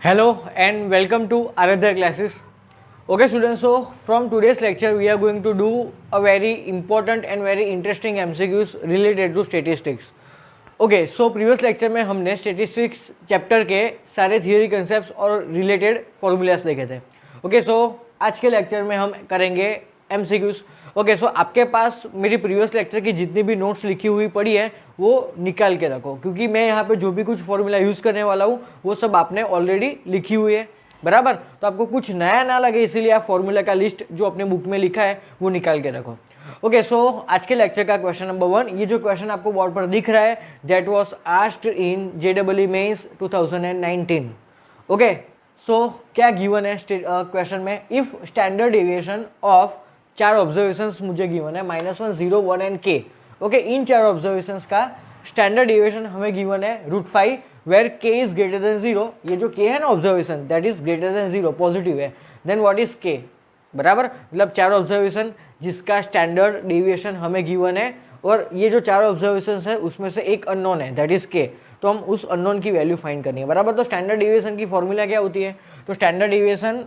Hello and welcome to Aradhya classes. Okay students, so from today's lecture we are going to do a very important and very interesting MCQs related to statistics. Okay, so previous lecture में हमने statistics chapter के सारे theory concepts और related formulas देखे थे. Okay, so आज के lecture में हम करेंगे MCQs. ओके सो आपके पास मेरी प्रीवियस लेक्चर की जितनी भी नोट्स लिखी हुई पड़ी है वो निकाल के रखो, क्योंकि मैं यहाँ पे जो भी कुछ फॉर्मूला यूज़ करने वाला हूँ वो सब आपने ऑलरेडी लिखी हुई है, बराबर. तो आपको कुछ नया ना लगे इसीलिए आप फॉर्मूला का लिस्ट जो अपने बुक में लिखा है वो निकाल के रखो. ओके सो आज के लेक्चर का क्वेश्चन नंबर 1, ये जो क्वेश्चन आपको बोर्ड पर दिख रहा है that was asked in JEE mains 2019. Okay so क्या गिवन है क्वेश्चन में, if standard deviation of 4 observations मुझे गिवन है -1, 0, 1 एंड k. ओके, इन 4 ऑब्जर्वेशंस का स्टैंडर्ड डेविएशन हमें गिवन है √5 where k is greater than 0. ये जो k है ना observation that is greater than 0 positive है. देन व्हाट इज k, बराबर, मतलब 4 ऑब्जर्वेशन जिसका स्टैंडर्ड डेविएशन हमें गिवन है और ये जो 4 ऑब्जर्वेशन है उसमें से एक अननोन है दैट इज k. तो हम उस अननोन की वैल्यू फाइंड करनी है, बराबर. तो स्टैंडर्ड डेविएशन की फॉर्मूला क्या होती है, तो स्टैंडर्ड डेविएशन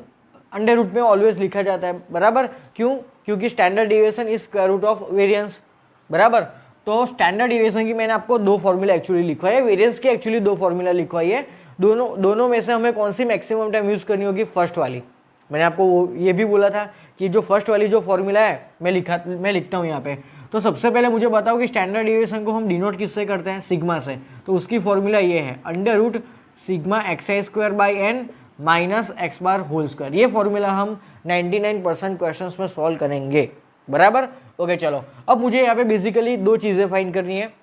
अंडर रूट में ऑलवेज लिखा जाता है, बराबर. क्यों, क्योंकि standard deviation is square root of variance, बराबर. तो स्टैंडर्ड डेविएशन की मैंने आपको 2 फॉर्मूला एक्चुअली लिखवाई है, वेरिएंस की एक्चुअली 2 फॉर्मूला लिखवाई है. दोनों में से हमें कौन सी मैक्सिमम टाइम यूज़ करनी होगी, फर्स्ट वाली. मैंने आपको ये भी बोला था कि जो फर्स्ट वाली जो फॉर्मूला है मैं लिखता हूँ यहाँ पे. तो सबसे पहले मुझे बताओ कि स्टैंडर्ड डेविएशन को हम डिनोट किससे करते हैं, सिग्मा से. तो उसकी फॉर्मूला ये है √σ(xi²/n -x⁻² ये फॉर्मूला हम 99% क्वेश्चंस में सॉल्व करेंगे, बराबर. ओके चलो, अब मुझे यहाँ पे बेसिकली 2 चीज़ें फाइंड करनी है.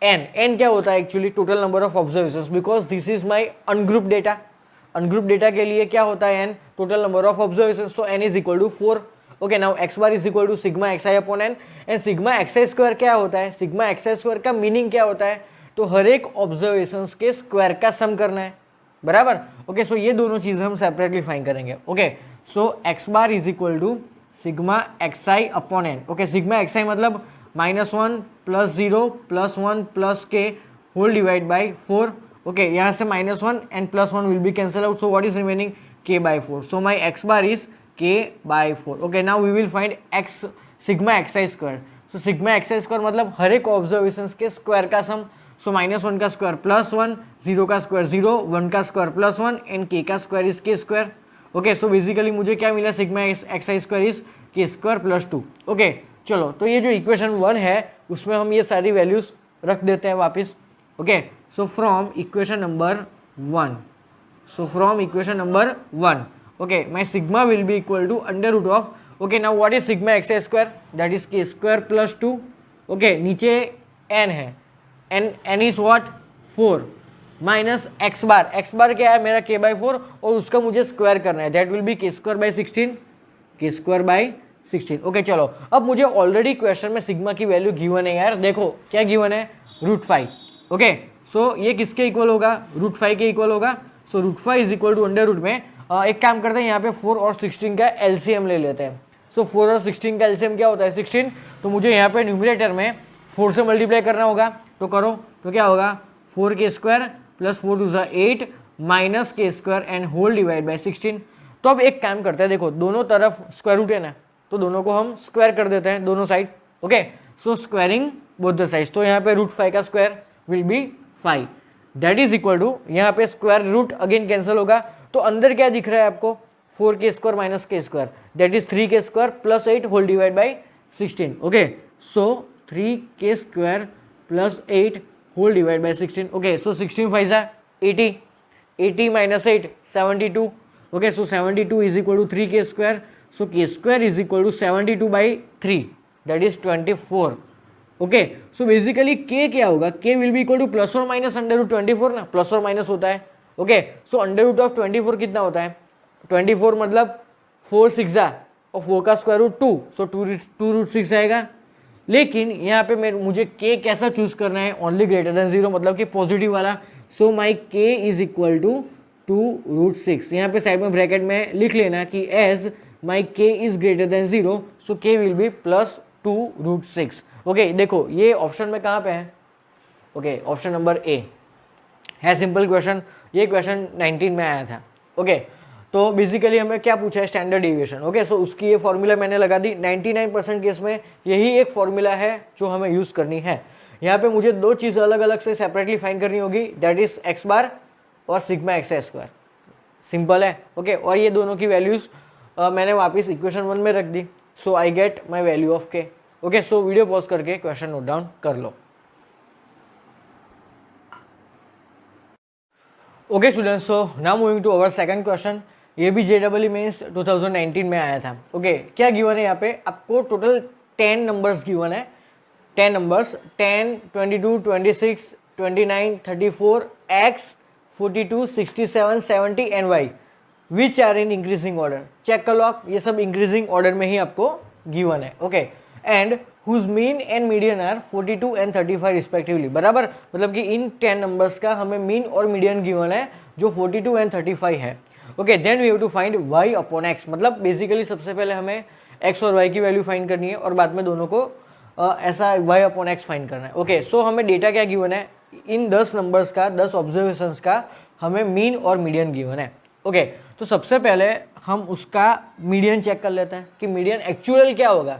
एन क्या होता है actually, total number of observations, because this is my ungroup data. Ungroup data के लिए क्या होता है n, total number of observations. तो n is equal to 4. Okay, now x bar is equal to σxi/n. And σxi² क्या होता है, σxi² का मीनिंग क्या होता है, तो हर एक ऑब्जर्वेशंस के स्क्वायर का सम करना है, बराबर. ओके सो ये दोनों चीज़ें हम सेपरेटली फाइंड करेंगे. Okay so x bar is equal to σxi/n. Okay, σxi मतलब -1 + 0 + 1 + k whole divide by 4. Okay, यहाँ से -1 and +1 will be cancel out. So what is remaining, k/4. So my x bar is k/4. Okay, now we will find x σxi². So σxi² मतलब हर एक observations के square का सम. सो -1 का square +1, 0 का square 0, 1 का स्क्वायर +1 एंड k का square is k². Okay so basically मुझे क्या मिला, σxi² इज k² + 2. ओके चलो, तो ये जो इक्वेशन 1 है उसमें हम ये सारी वैल्यूज रख देते हैं वापस. Okay so from equation number 1, okay my sigma will be equal to √. Okay now what is σxi², that is k² + 2. Okay, नीचे n है, n is what 4 minus x bar क्या है मेरा k/4 और उसका मुझे स्क्वायर करना है, that will B k²/16. Okay चलो, अब मुझे ऑलरेडी क्वेश्चन में सिग्मा की वैल्यू गिवन है यार. देखो क्या गिवन है, √5. ओके सो ये किसके इक्वल होगा, √5 के इक्वल होगा. सो √5 इज इक्वल टू अंडर में एक काम करते हैं, यहाँ पे 4 और 16 का LCM ले लेते हैं. सो 4 और 16 का LCM क्या होता है, 16. तो मुझे यहाँ पे न्यूमरेटर में 4 से मल्टीप्लाई करना होगा, तो करो. तो क्या होगा, 4k² + 4 × 8 -k² and whole divide by 16. तो अब एक काम करते हैं, देखो दोनों तरफ स्क्वायर रूट है ना, तो दोनों को हम स्क्वायर कर देते हैं दोनों side. Okay so squaring both the sides. तो यहाँ पे √5 का square will be 5, that is equal to, यहाँ पे स्क्वायर रूट अगेन कैंसिल होगा. तो अंदर क्या दिख रहा है आपको, 4k² - k², that is 3k² + 8 whole divide by 16. Okay so 3k² + 8 whole divide by 16. Okay so 16 5 80, 80 - 8 72. Okay so 72 is equal to 3k². So k² is equal to 72/3, that is 24. Okay so basically k क्या होगा, k will be equal to +or - √24 ना, + होता है. Okay so √24 कितना होता है, 24 मतलब 4 6 और 4 का स्क्वायर रूट 2, सो 2√6 आएगा. लेकिन यहाँ पे मुझे k कैसा चूज करना है, ओनली ग्रेटर देन 0 मतलब कि पॉजिटिव वाला. सो माई k इज इक्वल टू 2√6. यहाँ पे साइड में ब्रैकेट में लिख लेना कि as my k is greater than 0, so k will be +2√6. Okay देखो ये ऑप्शन में कहाँ पे है, ओके ऑप्शन नंबर ए है. सिंपल क्वेश्चन, ये क्वेश्चन 19 में आया था। ओके, तो बेसिकली हमें क्या पूछा है, स्टैंडर्ड डेविएशन। ओके, सो उसकी ये फॉर्मूला मैंने लगा दी। 99% केस में यही एक फॉर्मूला है जो हमें यूज़ करनी है। यहाँ पे मुझे दो चीज़ अलग अलग से सेपरेटली फाइंड करनी होगी, दैट इज एक्स बार और सिग्मा एक्स स्क्वायर। सिंपल है। ओके, और ये दोनों की वैल्यूज़ मैंने वापस इक्वेशन 1 में रख दी। So I get my value of k. Okay, so video pause करके क्वेश्चन नोट डाउन कर लो। Okay students, so now moving to our second question. ये भी JEE मेंस 2019 में आया था। ओके, क्या गिवन है यहाँ पे, आपको टोटल 10 नंबर्स गिवन है। 10 numbers, 10, 22, 26, 29, 34, x, 42, 67, 70 and y which are in increasing order. Check कर लो आप, ये सब इंक्रीजिंग ऑर्डर में ही आपको गिवन है। Okay, and whose mean and median are 42 and 35 respectively. बराबर, मतलब कि इन 10 नंबर्स का हमें मीन और मीडियन गिवन है जो 42 एंड 35 है। Okay, then we have to find y upon x। मतलब बेसिकली सबसे पहले हमें x और y की वैल्यू फाइंड करनी है और बाद में दोनों को ऐसा y अपॉन x फाइंड करना है। ओके, सो हमें डेटा क्या गिवन है, इन 10 नंबर्स का, 10 ऑब्जर्वेशंस का हमें मीन और मीडियन गिवन है। ओके, तो सबसे पहले हम उसका मीडियन चेक कर लेते हैं कि मीडियन एक्चुअल क्या होगा।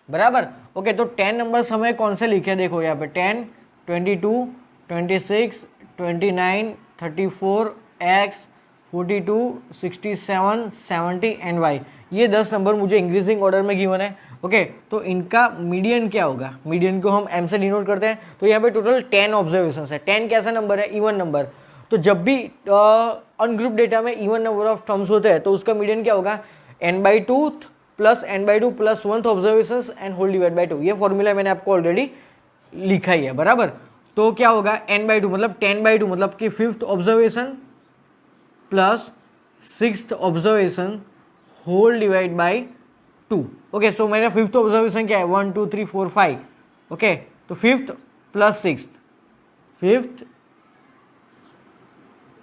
बराबर। ओके, तो 10 नंबर्स हमें कौन से लिखे, देखो यहाँ पे 10, 22, 26, 29, 34, x, 42, 67, 70 एंड y। ये 10 नंबर मुझे इंक्रीजिंग ऑर्डर में गिवन है। ओके, तो इनका मीडियन क्या होगा, मीडियन को हम m से डिनोट करते हैं। तो यहाँ पे टोटल 10 ऑब्जर्वेशन है। 10 कैसा नंबर है, इवन नंबर। तो जब भी अनग्रुप डेटा में इवन नंबर ऑफ टर्म्स होते हैं तो उसका मीडियन क्या होगा, n/2 plus n/2 plus 1th observation and whole divide by 2। ये फॉर्मूला मैंने आपको ऑलरेडी लिखा ही है। बराबर, तो क्या होगा n/2 मतलब 10/2 मतलब कि 5th observation plus 6th observation whole divide by 2। Okay, so मेरा 5th ऑब्जर्वेशन क्या है, 1 2 3 4 5। ओके, तो 5th plus 6th, 5th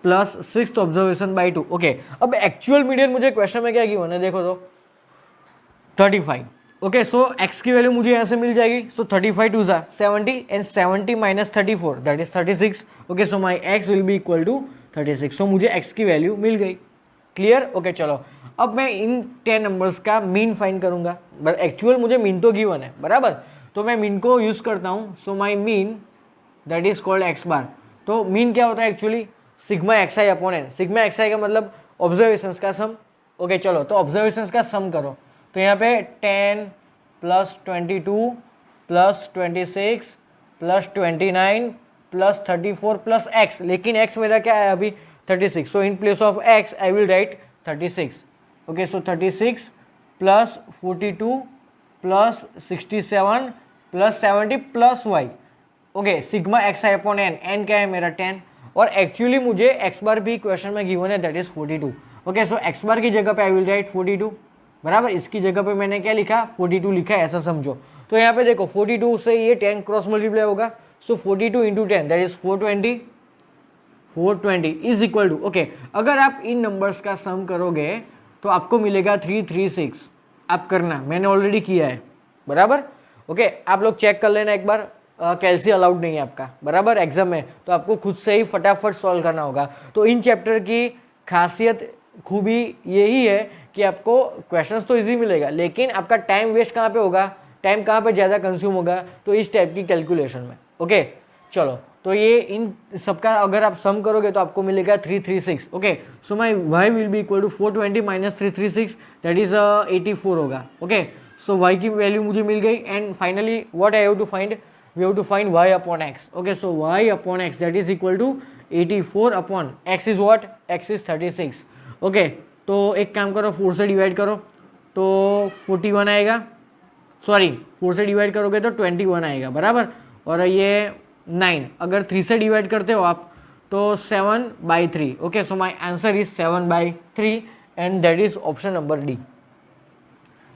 plus 6th observation by 2। Okay, अब एक्चुअल मीडियन मुझे क्वेश्चन में क्या गिवन है, देखो तो 35। ओके, सो x की वैल्यू मुझे यहाँ से मिल जाएगी। सो 35 2 ज़ा 70 and 70 minus 34 that is 36। Okay, so my x will be equal to 36। So मुझे x की वैल्यू मिल गई। क्लियर। ओके, चलो अब मैं इन 10 नंबर्स का मीन फाइंड करूंगा। बट एक्चुअल मुझे मीन तो गिवन है। बराबर, तो मैं मीन को यूज करता हूँ। So my mean that is called x bar. तो मीन क्या होता है actually, sigma xi upon n। Sigma xi का मतलब ऑब्जर्वेशंस का सम। ओके, चलो तो ऑब्जर्वेशंस का सम करो। तो यहाँ पे 10 plus 22 plus 26 plus 29 plus 34 plus x, लेकिन x मेरा क्या है अभी 36। So in place of x I will write 36। Okay, so 36 plus 42 plus 67 plus 70 plus y। Okay, sigma xi upon n, n क्या है मेरा 10, और एक्चुअली मुझे x बार भी क्वेश्चन में गिवन है that is 42। Okay, so x बार की जगह पे आई विल राइट 42। बराबर, इसकी जगह पे मैंने क्या लिखा, 42 लिखा है, ऐसा समझो। तो यहाँ पे देखो 42 से ये 10 क्रॉस मल्टीप्लाई होगा। So 42 into 10 that is 420। 420 is equal to, okay, अगर आप इन नंबर्स का सम करोगे तो आपको मिलेगा 336। आप करना, मैंने ऑलरेडी किया है। बराबर, ओके, आप लोग चेक कर लेना एक बार। कैलसी अलाउड नहीं है आपका। बराबर, एग्जाम में तो आपको खुद से ही फटाफट सॉल्व करना होगा। तो इन चैप्टर की खासियत, खूबी यही है कि आपको क्वेश्चंस तो इजी मिलेगा, लेकिन आपका टाइम वेस्ट कहाँ पे होगा, टाइम कहाँ पे ज़्यादा कंज्यूम होगा, तो इस टाइप की कैलकुलेशन में। ओके, चलो तो ये इन सबका अगर आप सम करोगे तो आपको मिलेगा 336। Okay, so my y will be equal to 420 minus 336 that is 84 होगा। ओके, सो y की वैल्यू मुझे मिल गई। And finally what I have to find, we have to find y upon x। Okay, so y upon x that is equal to 84 upon x is what, x is 36। Okay, तो एक काम करो, 4 से divide करो तो 41 आएगा। Sorry, 4 से divide करोगे तो 21 आएगा। बराबर, और ये 9 अगर 3 से डिवाइड करते हो आप तो 7/3। Okay, so my answer is 7/3 and that is option number D.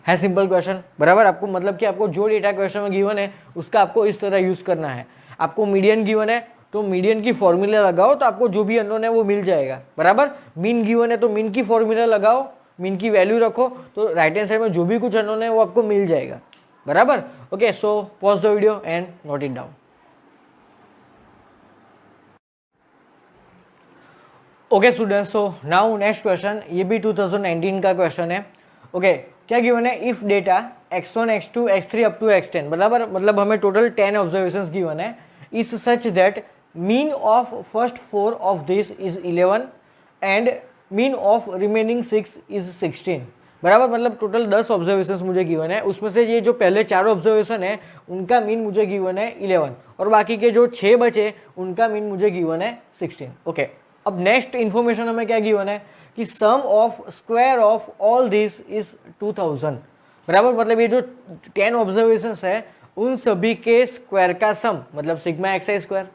है सिंपल क्वेश्चन। बराबर, आपको मतलब कि आपको जो डेटा क्वेश्चन में गिवन है उसका आपको इस तरह यूज करना है। आपको मीडियन गिवन है तो मीडियन की फॉर्मूला लगाओ तो आपको जो भी अननोन है वो मिल जाएगा। बराबर, मीन गिवन है तो मीन की फॉर्मूला लगाओ, मीन की वैल्यू रखो, तो राइट हैंड साइड में जो भी कुछ अननोन है वो आपको मिल जाएगा। बराबर, okay, so pause the video and note it down. Okay students, so now next question, ये भी 2019 का क्वेश्चन है। ओके क्या गिवन है, if data x1 x2 x3 up to x10, बराबर मतलब हमें टोटल 10 ऑब्जर्वेशंस गिवन है, is such that mean of first 4 of this is 11 and mean of remaining 6 is 16, बराबर मतलब टोटल 10 ऑब्जर्वेशंस मुझे गिवन है, उसमें से ये जो पहले 4 ऑब्जर्वेशन है उनका मीन मुझे गिवन है 11 और बाकी के जो 6 बचे उनका मीन मुझे गिवन है 16। ओके अब नेक्स्ट इन्फॉर्मेशन हमें क्या गिवन है कि sum of square of all this is 2000, बराबर मतलब ये जो 10 ऑब्जर्वेशंस है उन सभी के स्क्वायर का सम मतलब सिग्मा एक्स आई स्क्वायर,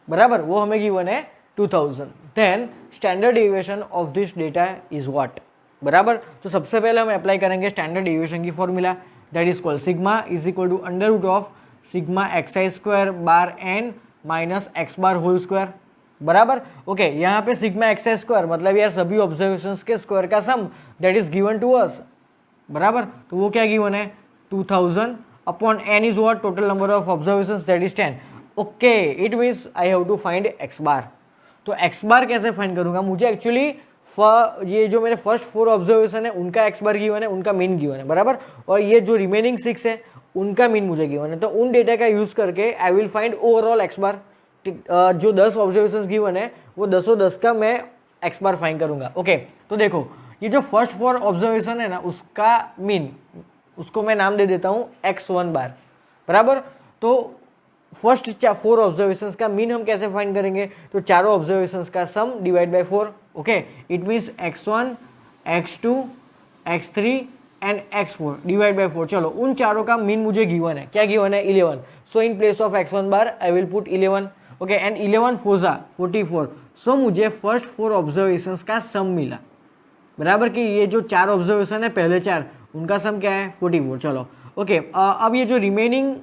बराबर वो हमें गिवन है 2000। Then standard deviation of this data is what, बराबर तो सबसे पहले हम अप्लाई करेंगे स्टैंडर्ड डेविएशन की formula, that is called sigma is equal to under root of sigma x i square bar n minus x bar whole square, बराबर। Okay यहाँ पे सिग्मा एक्स आई स्क्वायर मतलब यार सभी ऑब्जर्वेशंस के square का sum that is given to us, बराबर तो वो क्या गिवन है 2000 upon n is what total number of observations that is 10। Okay it means I have to find x bar, तो एक्स बार कैसे फाइंड करूंगा, मुझे एक्चुअली ये जो मेरे फर्स्ट 4 ऑब्जर्वेशन है उनका एक्स बार गिवन है, उनका मीन गिवन है, बराबर और ये जो रिमेनिंग 6 है उनका मीन मुझे गिवन है, तो उन डेटा का यूज करके I will find overall x bar. जो 10 ऑब्जर्वेशंस गिवन है वो 10 का मैं एक्स बार फाइंड करूंगा। ओके तो देखो ये जो फर्स्ट 4 ऑब्जर्वेशन है ना उसका मीन उसको मैं नाम दे देता हूँ x1 बार, बराबर तो फर्स्ट 4 ऑब्जर्वेशंस का मीन हम कैसे फाइंड करेंगे, तो चारों ऑब्जर्वेशंस का sum divide by 4। Okay it means x1 x2 x3 and x4 divide by 4। चलो उन चारों का मीन मुझे गिवन है, क्या गिवन है 11, so in place of x1 bar I will put 11। Okay and 11 4 44, so मुझे फर्स्ट 4 ऑब्जर्वेशंस का सम मिला, बराबर कि ये जो 4 ऑब्जर्वेशन है पहले 4 उनका सम क्या है 44। चलो ओके अब ये जो रिमेनिंग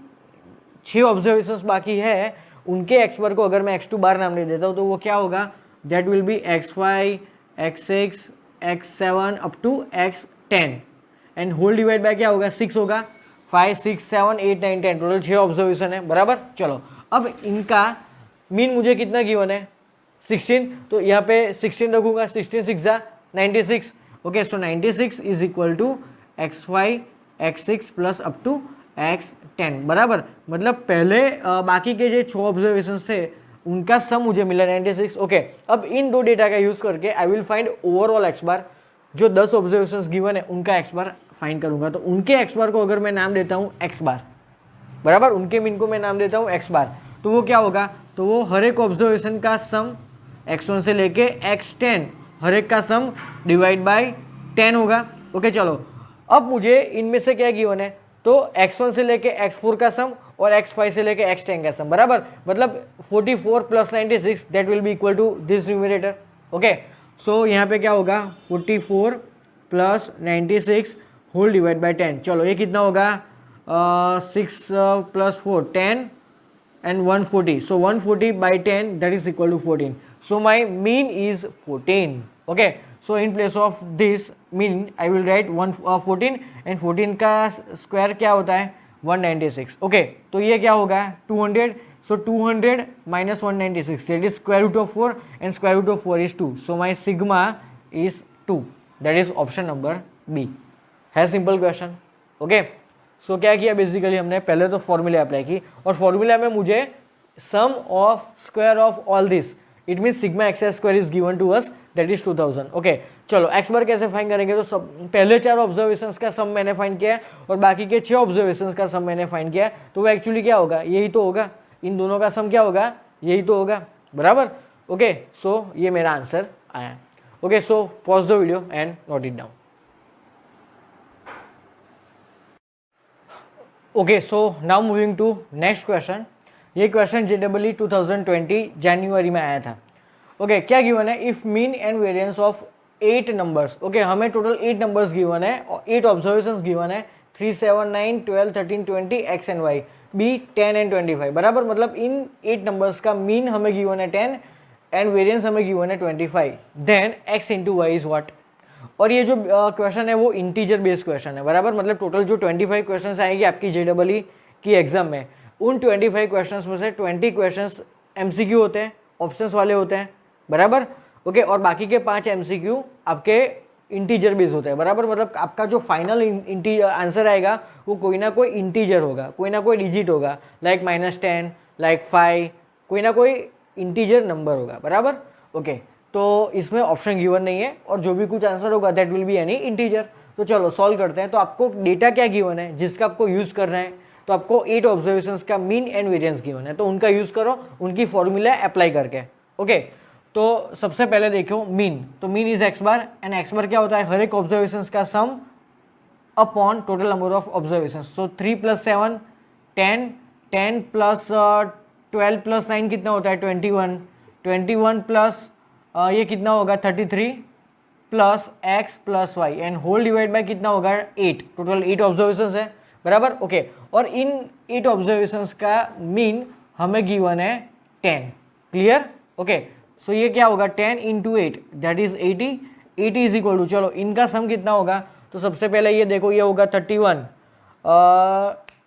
6 ऑब्जर्वेशंस बाकी है उनके एक्स बार को अगर मैं x2 बार नाम दे देता हूँ तो वो क्या होगा, that will be x5 x6 x7 up to x10 and whole divide by क्या होगा 6 होगा, 5 6 7 8 9 10 टोटल 6 ऑब्जर्वेशन है, बराबर। चलो अब इनका मीन मुझे कितना गिवन है 16, तो यहाँ पे 16 रखूंगा, 16 6 96। Okay so 96 is equal to x5 x6 plus up to x10, बराबर मतलब पहले बाकी के जो 6 ऑब्जर्वेशंस थे उनका सम मुझे मिला 96। ओके अब इन दो डेटा का यूज करके I will find overall x bar, जो 10 ऑब्जर्वेशंस गिवन है उनका एक्स बार फाइंड करूंगा, तो उनके एक्स बार को अगर मैं नाम देता हूँ एक्स बार, बराबर उनके मीन को मैं नाम देता हूँ एक्स बार, तो वो क्या होगा, तो वो हर एक ऑब्जर्वेशन का सम x1 से लेके x10 हर एक का सम डिवाइड बाय 10 होगा। ओके चलो अब मुझे इनमें से क्या गिवन है, तो x1 से लेके x4 का सम और x5 से लेके x10 का सम, बराबर मतलब 44 plus 96 that will be equal to this numerator. Okay so यहाँ पे क्या होगा 44 प्लस 96 होल डिवाइड बाय 10। चलो ये कितना होगा 6 plus 4 10 and 140, so 140 by 10 that is equal to 14, so my mean is 14। okay so in place of this mean I will write 14 and 14 का square क्या होता है 196। okay तो ये क्या होगा 200, so 200 minus 196 that is square root of 4 and square root of 4 is 2, so my sigma is 2, that is option number B है simple question. Okay so क्या किया बेसिकली हमने पहले तो फॉर्मूला अप्लाई की और फॉर्मूला में मुझे sum of square of all this it mean sigma x square is given to us that is 2000। Okay चलो एक्स बार कैसे फाइंड करेंगे, तो सब पहले 4 ऑब्जर्वेशंस का सम मैंने फाइंड किया है और बाकी के 6 ऑब्जर्वेशंस का सम मैंने फाइंड किया है, तो वो एक्चुअली क्या होगा यही तो होगा, इन दोनों का सम क्या होगा यही तो होगा, बराबर। ओके सो ये मेरा आंसर आया। Okay so pause the video and note it down. Okay so now moving to next question. ये क्वेश्चन JEE 2020 जनवरी में आया था। ओके क्या गिवन है, if mean and variance of 8 numbers. Okay हमें टोटल 8 नंबर्स गिवन है और 8 ऑब्जर्वेशंस गिवन है 3 7 9 12 13 20 x and y, b 10 and 25, बराबर मतलब इन 8 नंबर्स का मीन हमें गिवन है 10 एंड वेरिएंस हमें गिवन है 25, then x into y is what. और ये जो क्वेश्चन है वो इंटीजर बेस्ड क्वेश्चन है, बराबर मतलब टोटल जो 25 क्वेश्चंस आएंगे आपकी JEE की एग्जाम में, उन 25 क्वेश्चंस में से 20 क्वेश्चंस MCQ होते हैं, ऑप्शंस वाले होते हैं, बराबर ओके, और बाकी के 5 MCQ आपके इंटीजर बेस होते हैं, बराबर। मतलब आपका जो फाइनल आंसर आएगा वो कोई ना कोई इंटीजर होगा, कोई ना कोई डिजिट होगा, लाइक -10, लाइक 5, कोई ना कोई इंटीजर नंबर होगा, बराबर। ओके, तो इसमें ऑप्शन गिवन नहीं है और जो भी कुछ आंसर होगा that will be any integer. तो चलो सॉल्व करते हैं। तो आपको डेटा क्या गिवन है जिसका आपको यूज़ करना है, तो आपको 8 ऑब्जर्वेशंस का मीन एंड वेरिएंस गिवन है, तो उनका यूज़ करो, उनकी फॉर्मूला अप्लाई करके। ओके, तो सबसे पहले देखो मीन, तो mean is x bar, and x bar क्या होता है, हर एक ऑब्जर्वेशंस का sum upon total number of observations. So 3 + 7 10, 10 + 12 + 9 कितना होता है 21, 21 प्लस ये कितना होगा 33 plus x plus y, and whole divide by कितना होगा 8। टोटल 8 ऑब्जर्वेशंस है, बराबर। ओके, और इन 8 ऑब्जर्वेशंस का मीन हमें गिवन है 10। क्लियर? ओके, सो ये क्या होगा 10 × 8 that is 80। 80 is equal to, चलो इनका सम कितना होगा, तो सबसे पहले ये देखो, ये होगा 31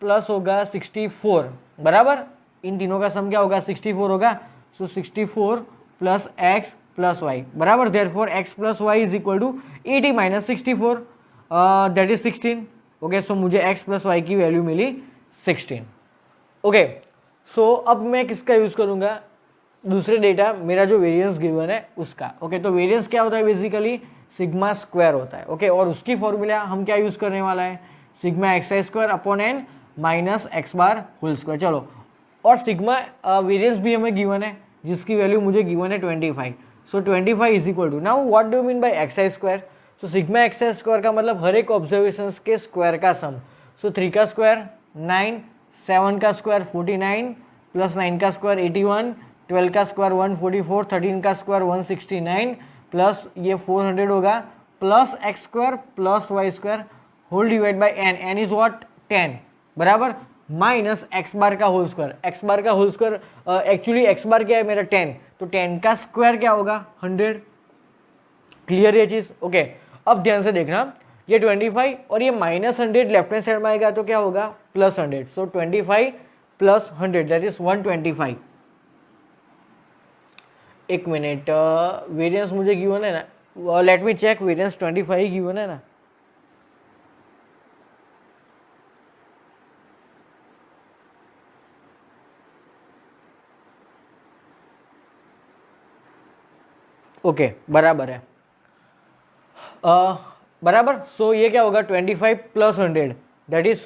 प्लस होगा 64, बराबर। इन तीनों का सम क्या होगा 64 होगा। So 64 plus x plus y, बराबर। Therefore x plus y is equal to 80 - 64 that is 16। Okay, so मुझे एक्स प्लस वाई की वैल्यू मिली 16। ओके, सो अब मैं किसका यूज़ करूँगा, दूसरे डेटा, मेरा जो वेरिएंस गिवन है उसका। ओके, तो वेरिएंस क्या होता है, बेसिकली सिग्मा स्क्वायर होता है। ओके, और उसकी फॉर्मूला हम क्या यूज़ करने वाला है, sigma xi² upon n minus x bar whole square. चलो, और सिग्मा वेरिएंस भी हमें गिवन है जिसकी वैल्यू मुझे गिवन है 25। So 25 is equal to, now what do mean by xi²। तो सिग्मा xi² का मतलब हर एक ऑब्जर्वेशंस के स्क्वायर का सम। सो 3 का स्क्वायर 9, 7 का स्क्वायर 49 प्लस 9 का स्क्वायर 81, 12 का स्क्वायर 144, 13 का स्क्वायर 169 प्लस ये 400 होगा, plus x² plus y² whole divide by n, n is what 10, बराबर, माइनस एक्स बार का होल स्क्वायर। एक्स बार का whole square actually x bar क्या है मेरा 10, तो 10 का स्क्वायर क्या होगा 100। क्लियर ये चीज? ओके, अब ध्यान से देखना, ये 25 और ये -100 लेफ्ट हैंड साइड में आएगा तो क्या होगा +100। So 25 + 100 that is 125। एक मिनट, वेरिएंस मुझे गिवन है ना, let me check, variance 25 given है ना। ओके, बराबर है, बराबर। सो ये क्या होगा 25 + 100 दैट इज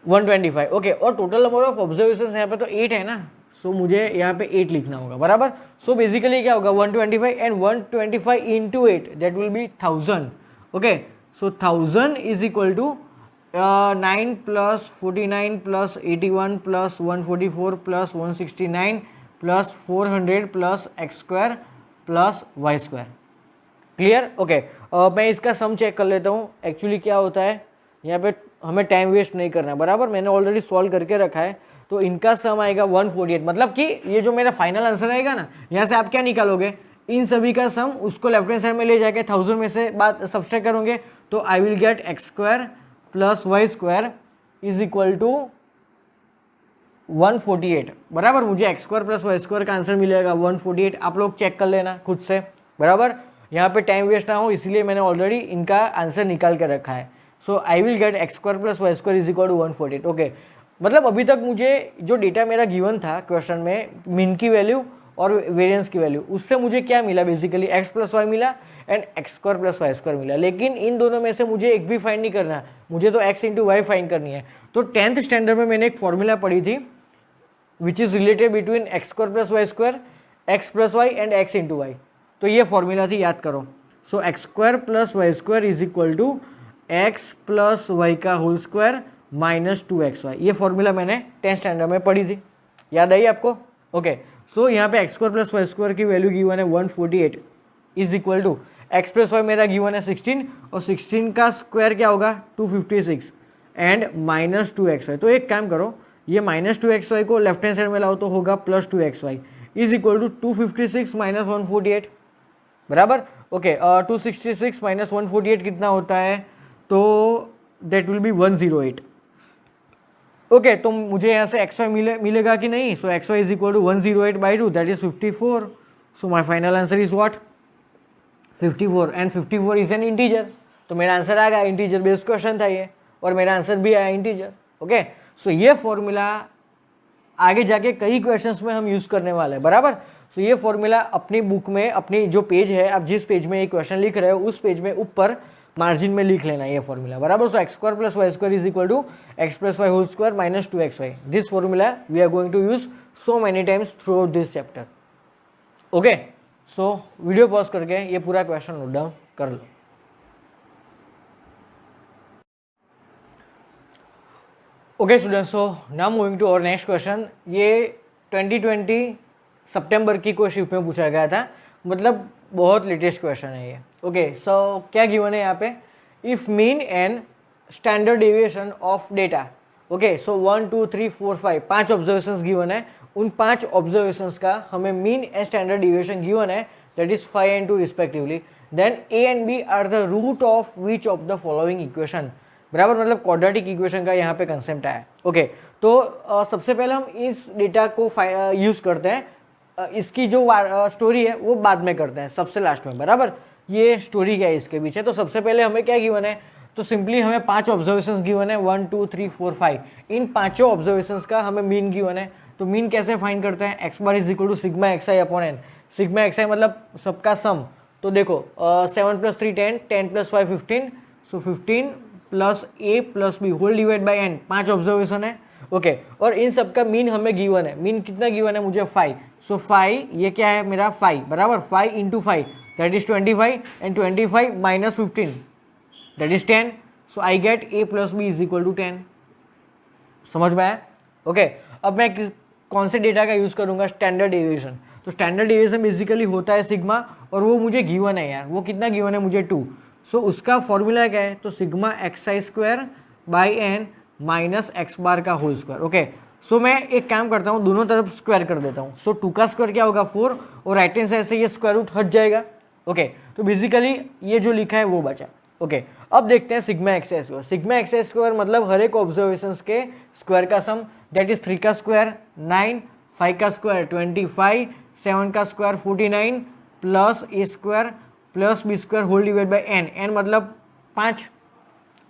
125। ओके, और टोटल नंबर ऑफ ऑब्जर्वेशंस यहाँ पे तो 8 है ना, सो मुझे यहाँ पे 8 लिखना होगा, बराबर। सो बेसिकली क्या होगा 125, and 125 × 8 that will be 1000। Okay, so 1000 is equal to 9 + 49 + 81 + 144 + 169 + 400 + x² + y²। Clear? Okay, मैं इसका सम चेक कर लेता हूँ। एक्चुअली क्या होता है यहाँ पे, हमें टाइम वेस्ट नहीं करना है, बराबर। मैंने ऑलरेडी सॉल्व करके रखा है, तो इनका सम आएगा 148। मतलब कि ये जो मेरा फाइनल आंसर आएगा ना, यहाँ से आप क्या निकालोगे, इन सभी का सम उसको लेफ्ट हैंड साइड में ले जाके 1000 में से बात सब्सट्रैक्ट करोगे, तो I will get x² + y² is equal to 148, बराबर। मुझे x² + y² का आंसर मिलेगा 148। आप लोग चेक कर लेना खुद से, बराबर। यहाँ पे टाइम वेस्ट ना हो इसलिए मैंने ऑलरेडी इनका आंसर निकाल के रखा है। So I will get x² + y² is equal to 148। Okay, मतलब अभी तक मुझे जो डेटा मेरा गिवन था क्वेश्चन में, मीन की वैल्यू और वेरिएंस की वैल्यू, उससे मुझे क्या मिला, बेसिकली x + y मिला एंड x² + y² मिला। लेकिन इन दोनों में से मुझे एक भी फाइंड नहीं करना, मुझे तो x × y फाइंड करनी है। तो 10th स्टैंडर्ड में मैंने एक फॉर्मूला पढ़ी थी which is related between x² + y², x + y and x × y। तो ये फॉर्मूला थी, याद करो। So x² + y² is equal to x + y का होल स्क्वायर माइनस 2xy। ये फॉर्मूला मैंने 10th स्टैंडर्ड में पढ़ी थी, याद आई आपको? ओके, सो यहाँ पे x² + y² की वैल्यू गिवन है 148 is equal to x + y मेरा गिवन है 16, और 16 का स्क्वायर क्या होगा 256 एंड माइनस 2xy। तो एक काम करो, ये माइनस 2xy को लेफ्ट हैंड साइड में लाओ तो होगा plus 2xy is equal to 256 - 148, बराबर। ओके, 266 - 148 कितना होता है, तो दैट विल बी 108। ओके, तो मुझे यहाँ से xy मिलेगा कि नहीं। So xy is equal to 108/2 that is 54। So my final answer is what 54 and 54 is an integer. तो मेरा आंसर आ गया, इंटीजर बेस्ड क्वेश्चन था ये और मेरा आंसर भी आया इंटीजर. ओके, सो ये फॉर्मूला आगे जाके कई क्वेश्चंस में हम यूज करने वाले हैं, बराबर. सो ये फॉर्मूला अपनी बुक में, अपनी जो पेज है, आप जिस पेज में ये क्वेश्चन लिख रहे हो उस पेज में ऊपर मार्जिन में लिख लेना ये फॉर्मूला, बराबर. So x square plus y square is equal to x plus y whole square minus 2xy. This formula we are going to use so many times throughout this chapter. Okay, so video pause करके ये पूरा question note down कर लो. Okay students, so now moving to our next question. ये 2020 सितंबर की कोई shift में पूछा गया था, मतलब बहुत लेटेस्ट क्वेश्चन है ये. ओके, सो क्या गिवन है यहाँ पे, if mean and standard deviation of data. Okay, so 1 2 3 4 5 5 observations given है. उन 5 ऑब्जर्वेशंस का हमें mean and standard deviation given है, that is 5 and 2 respectively. Then a and b are the root of which of the following equation, बराबर, मतलब quadratic equation का यहाँ पे कंसेप्ट आया. ओके, तो सबसे पहले हम इस डेटा को यूज करते हैं. इसकी जो स्टोरी है वो बाद में करते हैं, सबसे लास्ट में, बराबर. ये स्टोरी क्या है इसके पीछे. तो सबसे पहले हमें क्या गिवन है, तो सिंपली हमें 5 ऑब्जर्वेशंस गिवन है, 1 2 3 4 5. इन पांचों ऑब्जर्वेशंस का हमें मीन गिवन है. तो मीन कैसे फाइंड करते हैं, x bar is equal to sigma x i upon n. Sigma x i मतलब सबका सम. तो देखो 7 + 3 10, 10 + 5 15, so 15 plus a plus b whole divide by n. 5 observation है. ओके, और इन सबका मीन हमें गिवन है. मीन कितना गिवन है मुझे 5. सो 5 ये क्या है मेरा 5, बराबर. 5 × 5 that is 25 and 25 minus 15 that is 10. So I get a plus b is equal to 10. समझ में आया. ओके, अब मैं कौन से डेटा का यूज़ करूंगा, स्टैंडर्ड डेविएशन. तो स्टैंडर्ड डेविएशन बेसिकली होता है सिग्मा, और वो मुझे गिवन है यार. वो कितना गिवन है मुझे 2. सो उसका फॉर्मूला क्या है, तो sigma x i square by n minus x bar का होल स्क्वायर. ओके, सो मैं एक काम करता हूँ, दोनों तरफ स्क्वायर कर देता हूँ. सो 2 का स्क्वायर क्या होगा 4, और राइट हैंड साइड से ये स्क्वायर रूट हट जाएगा. ओके, तो बेसिकली ये जो लिखा है वो बचा. ओके, अब देखते हैं sigma x i square. Sigma x i square मतलब हर एक ऑब्जर्वेशंस के स्क्वायर का सम, दैट इज 3 का स्क्वायर 9, 5 का स्क्वायर 25, 7 का square 49 plus a square plus b square whole divide by n. N मतलब 5,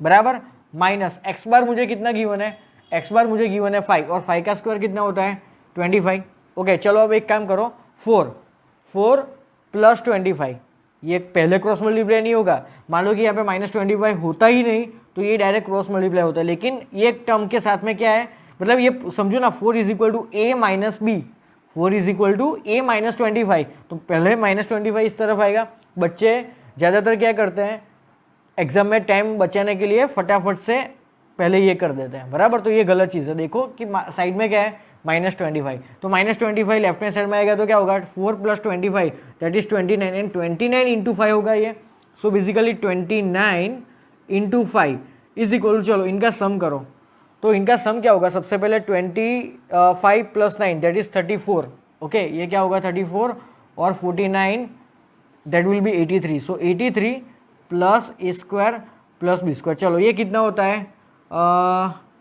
बराबर, माइनस एक्स बार मुझे कितना गिवन है, एक्स बार मुझे गिवन है 5, और 5 का स्क्वायर कितना होता है 25. ओके, चलो अब एक काम करो, 4 प्लस 25, ये पहले क्रॉस मल्टीप्लाई नहीं होगा. मान लो कि यहाँ पे -25 होता ही नहीं, तो ये डायरेक्ट क्रॉस मल्टीप्लाई होता है. लेकिन ये टर्म के साथ में क्या है, मतलब ये समझो ना, 4 is equal to a minus b, 4 is equal to a minus 25. तो पहले -25 इस तरफ आएगा. बच्चे ज़्यादातर क्या करते हैं, एग्जाम में टाइम बचाने के लिए फटाफट से पहले ये कर देते हैं, बराबर. तो ये गलत चीज़ है. देखो कि साइड में क्या है -25, तो -25 लेफ्ट हैंड साइड में आएगा तो क्या होगा 4 + 25 दैट इज 29, एंड 29 × 5 होगा ये. So basically 29 × 5 is equal to, चलो इनका सम करो. तो इनका सम क्या होगा, सबसे पहले 25 + 9 दैट इज 34. ओके, ये क्या होगा 34, और 49 that will be 83. So 83 plus a square plus b square. चलो ये कितना होता है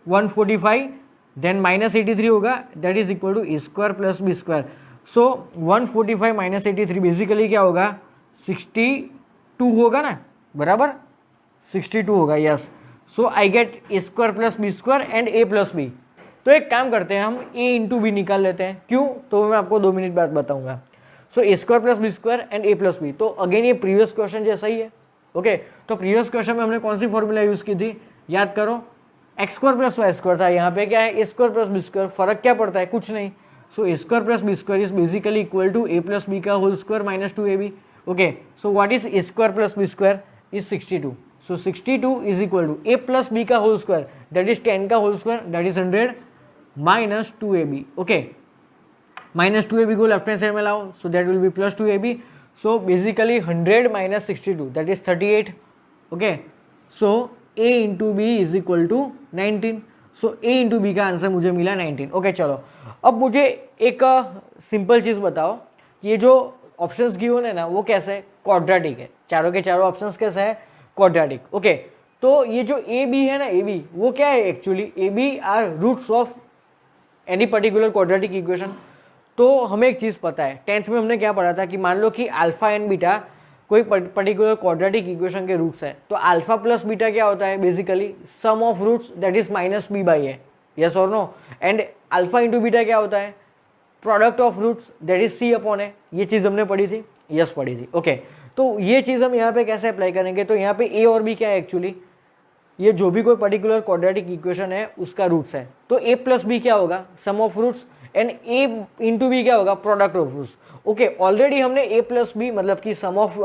145, देन -83 होगा, that is equal to a square plus b square. So 145 - 83 basically क्या होगा 62 होगा ना, बराबर, 62 होगा. Yes, so I get a square plus b square and a plus b. तो एक काम करते हैं, हम ए इंटू बी निकाल लेते हैं. क्यों, तो मैं आपको 2 मिनट बाद बताऊंगा. So a square plus b square and a plus b. तो अगेन ये प्रीवियस क्वेश्चन जैसा ही है. ओके, तो प्रीवियस क्वेश्चन में हमने कौन सी फॉर्मूला यूज की थी, याद करो, x square plus y square था. यहाँ पे क्या है a square plus b square. फर्क क्या पड़ता है, कुछ नहीं. So a square plus b square is basically equal to a plus b का whole square minus 2ab. Okay, so what is a square plus b square is 62. So 62 is equal to a plus b का whole square that is 10 का whole square that is 100 minus 2ab. Okay, minus 2ab को left hand side में लाओ, so that will be plus 2ab. So basically 100 minus 62 that is 38. Okay, so a into b is equal to 19. So a into b का answer मुझे मिला 19. Okay, चलो अब मुझे एक सिंपल चीज़ बताओ, ये जो ऑप्शंस गिवन है ना वो कैसे क्वाड्रेटिक है, चारों के चारों ऑप्शंस कैसे है क्वाड्रेटिक. ओके, तो ये जो ए बी है ना, ए बी वो क्या है actually, a b are roots of any particular quadratic equation. तो हमें एक चीज़ पता है, 10th में हमने क्या पढ़ा था कि मान लो कि अल्फा एंड बीटा कोई पर्टिकुलर क्वाड्रेटिक इक्वेशन के रूट्स है, तो अल्फा प्लस बीटा क्या होता है, basically sum of roots that is minus b by a, yes और no. And alpha into beta क्या होता है, product of roots that is c upon a. ये चीज़ हमने पढ़ी थी, यस पढ़ी थी, ओके। तो ये चीज़ हम यहाँ पे कैसे अप्लाई करेंगे, तो यहाँ पे ए और बी क्या है एक्चुअली, ये जो भी कोई पर्टिकुलर क्वाड्रेटिक इक्वेशन है उसका रूट्स है, तो ए प्लस बी क्या होगा, sum of roots, and a into b क्या होगा, product of roots. Okay, already हमने ए प्लस बी मतलब कि sum of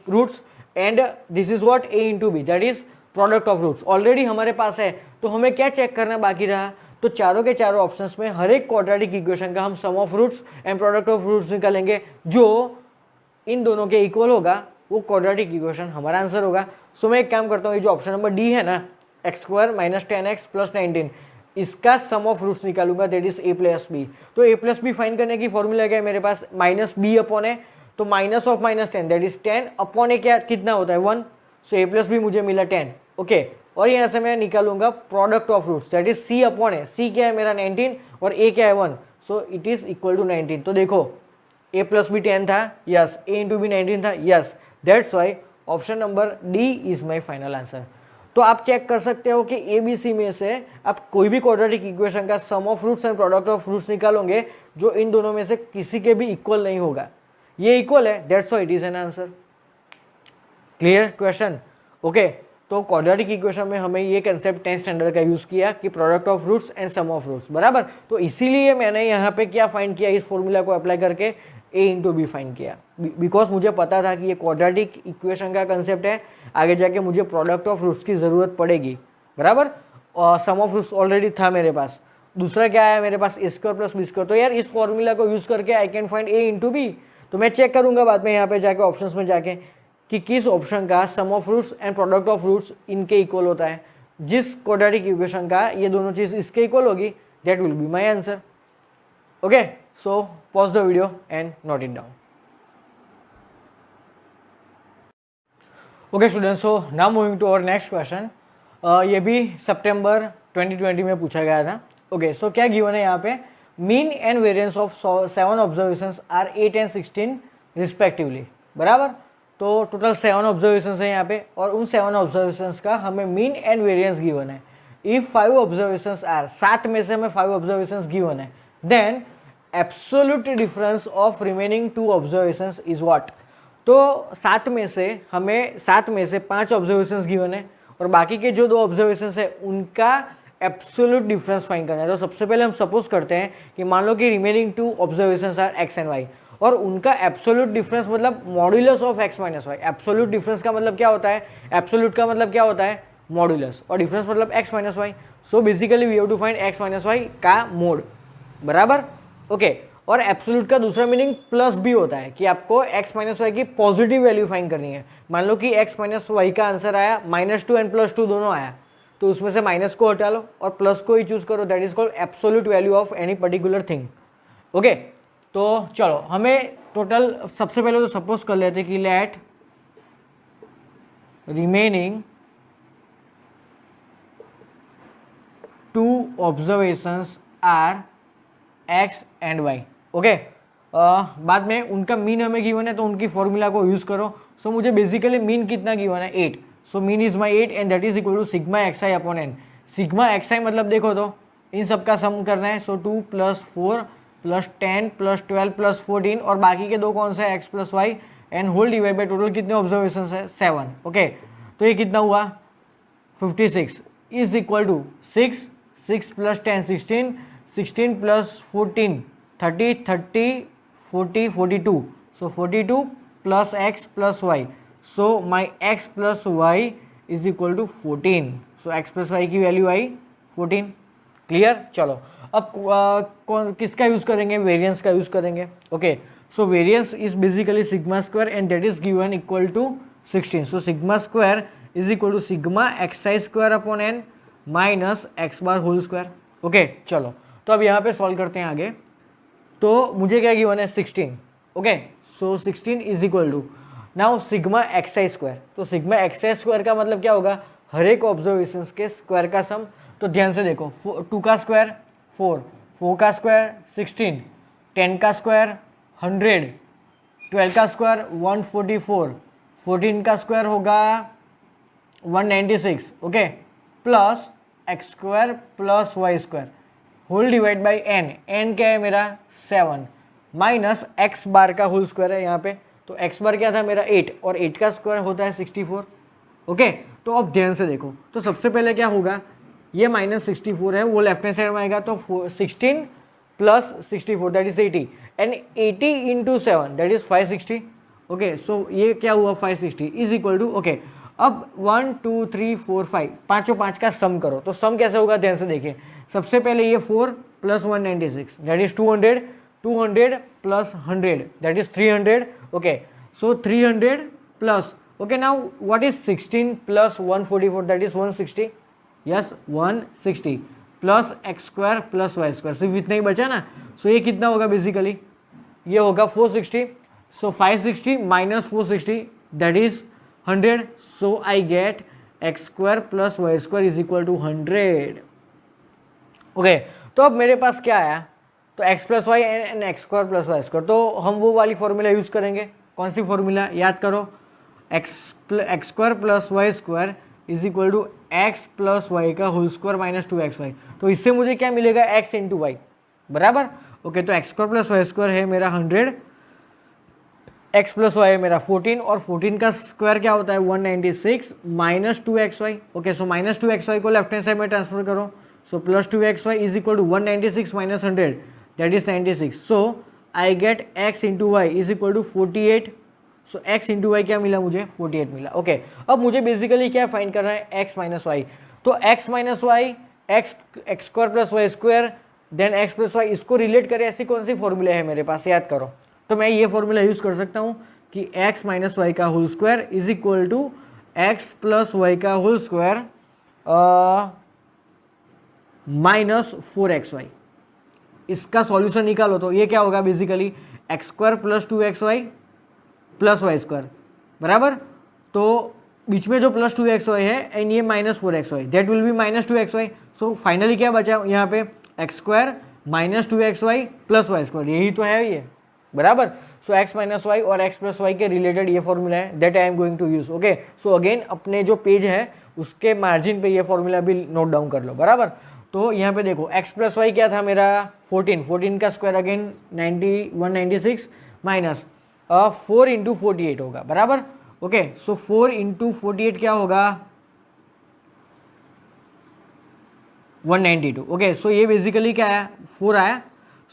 roots and this is what a into b that is product of roots already हमारे पास है। तो हमें क्या चेक करना बाकी रहा, तो चारों के चारों ऑप्शंस में हर एक क्वाड्रेटिक इक्वेशन का हम sum of roots and product of roots निकालेंगे, जो इन दोनों के इक्वल होगा वो क्वाड्रेटिक इक्वेशन हमारा आंसर होगा। सो मैं एक काम करता हूँ, ये जो ऑप्शन नंबर डी है ना, x square minus 10x plus 19, इसका सम ऑफ रूट्स निकालूंगा that is a plus b. तो ए प्लस बी फाइंड करने की फॉर्मूला क्या है मेरे पास, माइनस बी अपॉन ए, तो minus of minus 10 that is 10 upon a क्या कितना होता है 1, सो ए प्लस बी मुझे मिला 10, ओके। और यहाँ से मैं निकालूंगा product of roots that is c upon a, c क्या है मेरा 19 और ए क्या है 1, so it is equal to 19। तो देखो ए प्लस बी 10 था, यस, ए इंटू बी 19 था, yes, that's why option number D is my final answer. तो आप चेक कर सकते हो कि ए बी सी में से आप कोई भी क्वाड्रेटिक इक्वेशन का sum of roots and product of roots निकालोगे जो इन दोनों में से किसी के भी इक्वल नहीं होगा, ये इक्वल है, that's why it is an answer. Clear question, okay. तो क्वाड्रेटिक इक्वेशन में हमें ये कंसेप्ट 10th स्टैंडर्ड का यूज किया कि product of roots and sum of roots, बराबर। तो इसीलिए मैंने यहाँ पे क्या फाइंड किया, इस फॉर्मूला को अप्लाई करके ए इंटू बी फाइंड किया, बिकॉज मुझे पता था कि ये क्वाड्रेटिक इक्वेशन का कंसेप्ट है, आगे जाके मुझे प्रोडक्ट ऑफ रूट्स की ज़रूरत पड़ेगी, बराबर। और सम ऑफ रूट्स ऑलरेडी था मेरे पास, दूसरा क्या है मेरे पास, a square plus b square. तो यार इस फॉर्मूला को यूज़ करके I can find a into b. तो मैं चेक करूंगा बाद में यहाँ पे जाके ऑप्शंस में जाके कि किस ऑप्शन का sum of roots and product of roots इनके इक्वल होता है, जिस क्वाड्रेटिक इक्वेशन का ये दोनों चीज़ इसके इक्वल होगी that will be my answer, okay. So pause the video and note it down. Okay students, so now moving to our next question. ये भी सितंबर 2020 में पूछा गया था। ओके, सो क्या गिवन है यहाँ पे, mean and variance of 7 observations are 8 and 16 respectively, बराबर। तो टोटल 7 ऑब्जर्वेशंस है यहाँ पे, और उन 7 ऑब्जर्वेशंस का हमें मीन एंड वेरिएंस गिवन है। इफ 5 ऑब्जर्वेशंस आर, 7 में से हमें 5 ऑब्जर्वेशंस गिवन है, then absolute difference of remaining 2 observations is what. तो 7 में से 5 ऑब्जर्वेशंस गिवन है और बाकी के जो 2 ऑब्जर्वेशंस है उनका एब्सोल्यूट डिफरेंस फाइंड करना है। तो सबसे पहले हम सपोज करते हैं कि मान लो कि remaining 2 observations are x and y, और उनका एब्सोल्यूट डिफरेंस मतलब modulus of x minus y. Absolute difference का मतलब क्या होता है, एब्सोल्यूट का मतलब क्या होता है, मॉड्यूलस, और डिफरेंस मतलब x minus y. So basically we have to find x minus y का मोड, बराबर, ओके। और एब्सोल्यूट का दूसरा मीनिंग प्लस भी होता है कि आपको एक्स माइनस वाई की पॉजिटिव वैल्यू फाइंड करनी है। मान लो कि एक्स माइनस वाई का आंसर आया -2 एंड +2 दोनों आया, तो उसमें से माइनस को हटा लो और प्लस को ही चूज करो, that is called absolute value of any particular thing, okay. तो चलो हमें टोटल सबसे पहले तो सपोज कर लेते कि let remaining 2 observations are x and y, okay. बाद में उनका मीन हमें गिवन है तो उनकी फॉर्मूला को यूज़ करो। सो मुझे बेसिकली मीन कितना गिवन है, 8। So mean is my 8 and that is equal to sigma x i upon n. Sigma x i मतलब देखो तो इन सब का सम करना है, सो 2 + 4 + 10 + 12 + 14, और बाकी के 2 कौन सा है, x plus y, and whole divide by total कितने ऑब्जर्वेशन है, 7, ओके। तो ये कितना हुआ 56 is equal to 6 + 10 16 16 + 14 30 30 40 42, so 42 + x + y, so my x + y is equal to 14, so x + y की वैल्यू आई 14, क्लियर। चलो अब कौन किसका यूज़ करेंगे, वेरिएंस का यूज़ करेंगे, okay. So variance is basically sigma square and that is given equal to 16, so sigma square is equal to sigma x i square upon n minus x bar whole square, okay. चलो तो अब यहाँ पे solve करते हैं आगे। तो मुझे क्या गिवन है 16, okay. So 16 is equal to now sigma x i square. तो सिग्मा एक्स आई स्क्वायर का मतलब क्या होगा, हर एक ऑब्जर्वेशन के स्क्वायर का सम। तो ध्यान से देखो, 2 का स्क्वायर 4, 4 का स्क्वायर 16, 10 का स्क्वायर 100, 12 का स्क्वायर 144, 14 का स्क्वायर होगा 196, okay, plus x square plus y square whole divide by n, n क्या है मेरा 7, माइनस एक्स बार का होल स्क्वायर है यहाँ पे, तो एक्स बार क्या था मेरा 8 और 8 का स्क्वायर होता है 64, ओके। तो अब ध्यान से देखो, तो सबसे पहले क्या होगा, ये -64 है वो लेफ्ट हैंड साइड में आएगा, तो 16 plus 64 that is 80 and 80 into 7 that is 560, okay. So ये क्या हुआ 560 इज इक्वल टू, ओके। अब 1 2 3 4 5 पाँचों पाँच का सम करो, तो सम कैसे होगा ध्यान से देखिए। सबसे पहले ये 4 plus 196 that is 200, 200 plus 100 that is 300, okay. So 300 plus, okay, now what is 16 plus 144 that is 160, yes 160 plus x square plus y square, सिर्फ इतना ही बचा ना। सो ये कितना होगा बेसिकली, ये होगा 460, so 560 minus 460 that is 100, so I get x square plus y square is equal to 100, okay. तो अब मेरे पास क्या आया, तो x plus y and x square plus y square, तो हम वो वाली फॉर्मूला यूज़ करेंगे। कौन सी फॉर्मूला याद करो, x square plus y square is equal to x plus y का होल स्क्वायर माइनस 2xy, तो इससे मुझे क्या मिलेगा x इंटू वाई बराबर, ओके। तो x square plus y square है मेरा 100, x प्लस वाई है मेरा 14 और 14 का स्क्वायर क्या होता है 196 माइनस 2xy, ओके। सो माइनस 2xy को लेफ्ट हैंड साइड में ट्रांसफर करो, so plus 2xy is equal to 196 minus 100 that is 96, so I get x into y is equal to 48, so x into y क्या मिला मुझे 48 मिला, okay. अब मुझे basically क्या फाइंड करना है x माइनस वाई, तो x minus y x square plus y square then x plus y, इसको रिलेट करें ऐसी कौन सी फॉर्मूला है मेरे पास याद करो, तो मैं ये फॉर्मूला यूज़ कर सकता हूँ कि x माइनस वाई का whole square is equal to x plus y का होल स्क्वायर माइनस 4xy, इसका सॉल्यूशन निकालो तो ये क्या होगा basically x square plus 2xy plus y square बराबर, तो बीच में जो प्लस 2xy है एंड ये minus 4xy that will be minus 2xy, so finally क्या बचा यहाँ पे x square minus 2xy plus y square, यही तो है ये बराबर। सो एक्स माइनस वाई और एक्स प्लस वाई के रिलेटेड ये फॉर्मूला है that I am going to use, okay. So again अपने जो पेज है उसके मार्जिन पे ये फॉर्मूला भी नोट डाउन कर लो बराबर। तो यहाँ पे देखो एक्स प्लस वाई क्या था मेरा 14 का स्क्वायर अगेन 196 माइनस 4 इंटू 48 होगा बराबर, ओके। सो 4 इंटू 48 क्या होगा 192, ओके। सो ये बेसिकली क्या आया 4 आया,